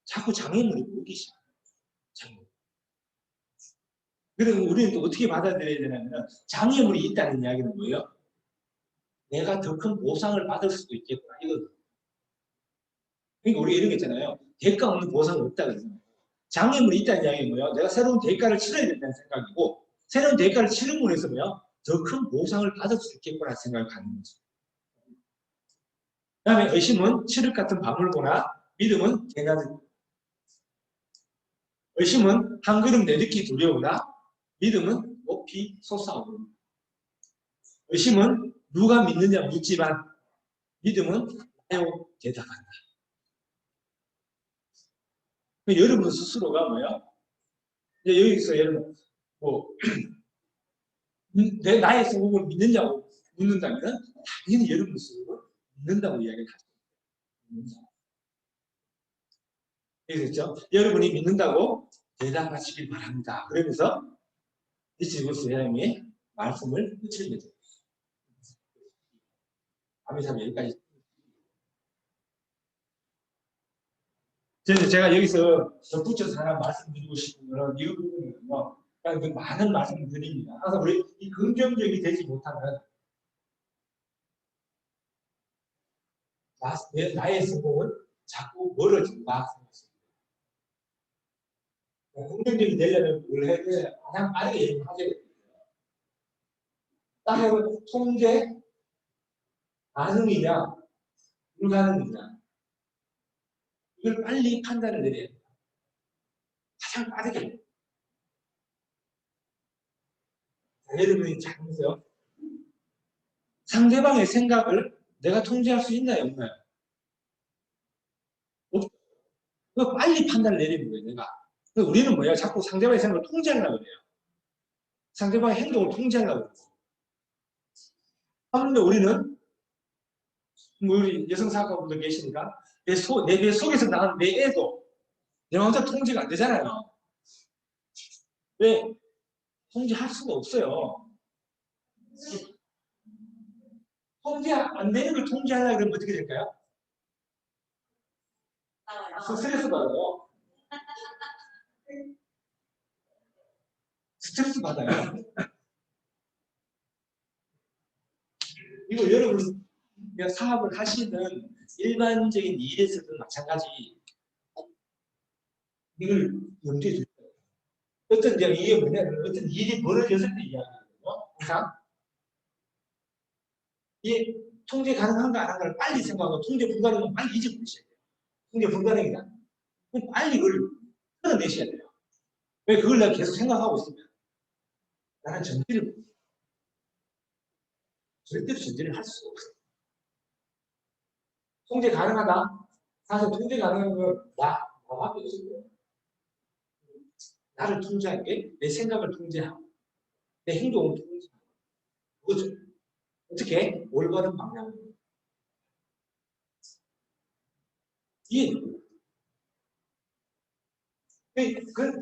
Speaker 1: 자꾸 장애물이 보이기 시작해요. 장애물. 그래서 우리는 또 어떻게 받아들여야 되냐면, 장애물이 있다는 이야기는 뭐예요? 내가 더 큰 보상을 받을 수도 있겠구나. 이거든. 그러니까 우리가 이런 게 있잖아요. 대가 없는 보상은 없다 그러잖아요. 장애물이 있다는 이야기는 뭐예요? 내가 새로운 대가를 치러야 된다는 생각이고, 새로운 대가를 치름으로 해서 뭐예요? 더 큰 보상을 받을 수 있겠구나 생각을 갖는 거죠. 그 다음에 의심은 칠흑 같은 밤을 보나, 믿음은 개나들. 의심은 한 걸음 내딛기 두려우나, 믿음은 높이 솟아오르는. 의심은 누가 믿느냐 묻지만, 믿음은 해오 대답한다. 여러분 스스로가 뭐예요? 이제 여기서 여러분, 뭐, 나의 성공을 믿느냐고 묻는다면, 당연히 여러분 스스로 믿는다고 이야기를 하죠. 그렇죠? 여러분이 믿는다고 대답하시길 바랍니다. 그러면서 디치부스 회장님이 말씀을 끝을 맺어요. 아미삼 여기까지. 제가 여기서 덧붙여서 하나 말씀드리고 싶은 거는 이 부분은요. 그러니까 많은 말씀을 드립니다. 항상 우리 이 긍정적이 되지 못하면 나의 성공은 자꾸 멀어진다. 긍정적이 되려면 뭘 해야 돼? 가장 빠르게 하게 됩니다. 따라서 통제 가능이냐 불가능이냐 이걸 빨리 판단을 내려야 돼요. 가장 빠르게. 여러분이 잘 보세요. 상대방의 생각을 내가 통제할 수 있나요, 없나요? 그 빨리 판단을 내리는 거예요, 내가. 우리는 뭐야? 자꾸 상대방의 생각을 통제하려고 그래요. 상대방의 행동을 통제하려고 그래요. 그런데 우리는, 뭐 우리 여성사학과분들 계시니까, 내 배 속에서 나온 내 애도 내 혼자 통제가 안 되잖아요. 왜? 통제할 수가 없어요. 통제 안 되는 걸 통제하려고 그러면 어떻게 될까요? 스트레스 받아요. 스트레스 받아요. 이거 여러분 사업을 하시는 일반적인 일에서도 마찬가지. 이걸 염두에 두세요. 어떤 이게 뭐냐면 어떤 일이 벌어졌을 때 이야기거든요. 항상 이 통제 가능한가 안 한가를 빨리 생각하고 통제 불가능은 빨리 잊어버리셔야 돼요. 통제 불가능이다. 그럼 빨리 그걸 끌어내셔야 돼요. 왜 그걸 내가 계속 생각하고 있으면 나는 절대로 전제를 할 수가 없어요. 통제 가능하다? 사실 통제 가능한 건 나밖에 없을 거예요. 나를 통제할 게 내 생각을 통제하고 내 행동을 통제하고 그거죠. 어떻게? 올바른 방향으로. 이해되고요.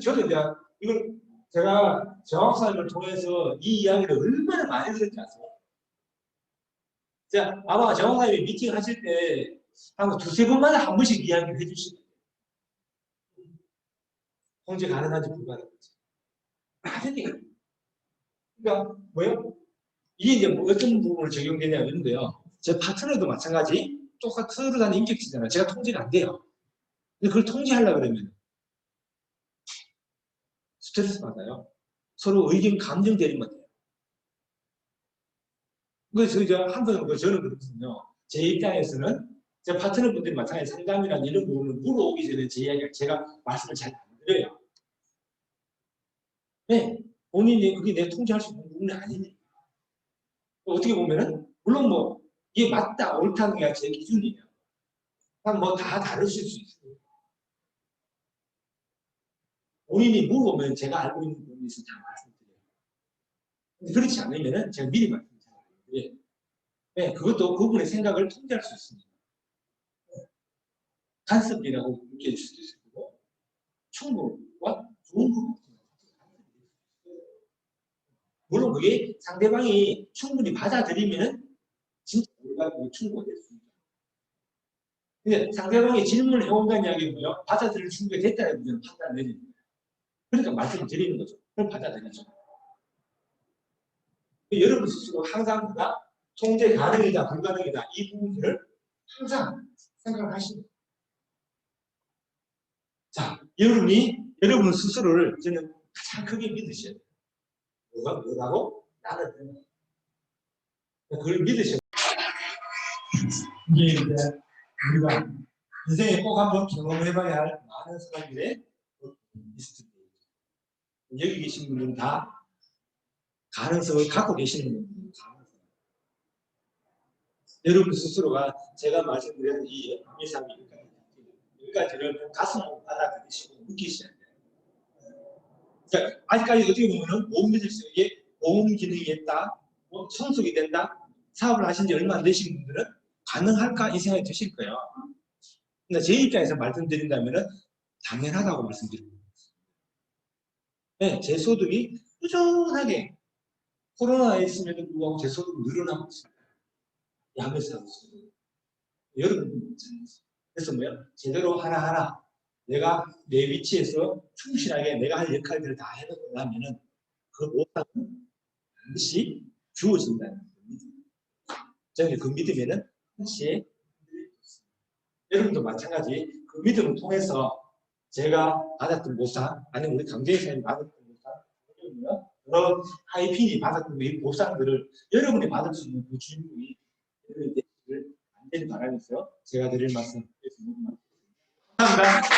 Speaker 1: 저도 이제 이걸 제가 정학사를 통해서 이 이야기를 얼마나 많이 들었지 않습니까? 자, 아마 정학사님이 미팅 하실 때 한 두세 번마다 한 번씩 이야기를 해주시거든요. 통제 가능한지 불가능한지. 하는데 그러니까 뭐요? 이게 이제 뭐 어떤 부분을 적용되냐 이런데요. 제 파트너도 마찬가지 똑같은 서로 다른 인격체잖아요. 제가 통제가 안 돼요. 근데 그걸 통제하려고 그러면 스트레스 받아요. 서로 의견 감정 대립만 돼요. 그래서 한번 저는 그렇거든요. 제 입장에서는 제 파트너분들이 마찬가지 상담이나 이런 부분을 물어오기 전에 제 이야기가 제가 말씀을 잘 안 드려요. 네, 본인이 그게 내 통제할 수 있는 부분이 아니니까. 어떻게 보면은 물론 뭐 이게 맞다 옳다는 게 제 기준이에요. 뭐 다 다르실 수 있어요. 본인이 물어보면 제가 알고 있는 부분에 있어서 다 말씀드려요. 그렇지 않으면은 제가 미리 말씀드려요. 네, 그것도 그분의 생각을 통제할 수 있습니다. 간섭이라고 느낄 수도 있을 거고 충고와 좋은 부분. 물론 그게 상대방이 충분히 받아들이면 진짜 올바르고 충고가 될 수 있죠. 근데 상대방이 질문을 해온다는 이야기는 뭐예요? 받아들일 준비가 됐다는 걸 판단을 내립니다. 그러니까 말씀을 드리는 거죠. 그럼 받아들이죠. 여러분 스스로 항상 통제 가능이다, 불가능이다 이 부분들을 항상 생각을 하시는 거예요. 여러분 스스로를 저는 가장 크게 믿으셔야 돼요. 뭐라고? 나는 된다. 그걸 믿으셔야 돼요. 이게 이제 우리가 인생에 꼭 한번 경험해봐야 할 많은 사람들의 리스트입니다. 여기 계신 분들은 다 가능성을 갖고 계시는 분들입니다. 여러분 스스로가 제가 말씀드린 이 예상이 여기까지를 가슴으로 받아들이시고 느끼셔야 돼요. 그러니까 아직까지 어떻게 보면 보험 비즈니스에 보험 기능이 있다, 성숙이 된다, 사업을 하신 지 얼마 안 되신 분들은 가능할까 이 생각이 드실 거예요. 근데 제 입장에서 말씀드린다면 당연하다고 말씀드립니다. 네, 제 소득이 꾸준하게 코로나에 있음에도 불구하고 제 소득이 늘어나고 있습니다. 야매서 하고 있습니다. 여러분 그래서 뭐야? 제대로 하나하나 내가 내 위치에서 충실하게 내가 할 역할들을 다 해놓고 나면은 그 보상은 반드시 주어진다는 겁니다. 저는 그 믿으면은 반드시 여러분도 마찬가지 그 믿음을 통해서 제가 받았던 보상 아니면 우리 강재사님이 받았던 보상 그런 하이핀이 받았던 이 보상들을 여러분이 받을 수 있는 그 주인공이 여러분이 되기를 간절히 바라면서 제가 드릴 말씀 감사합니다.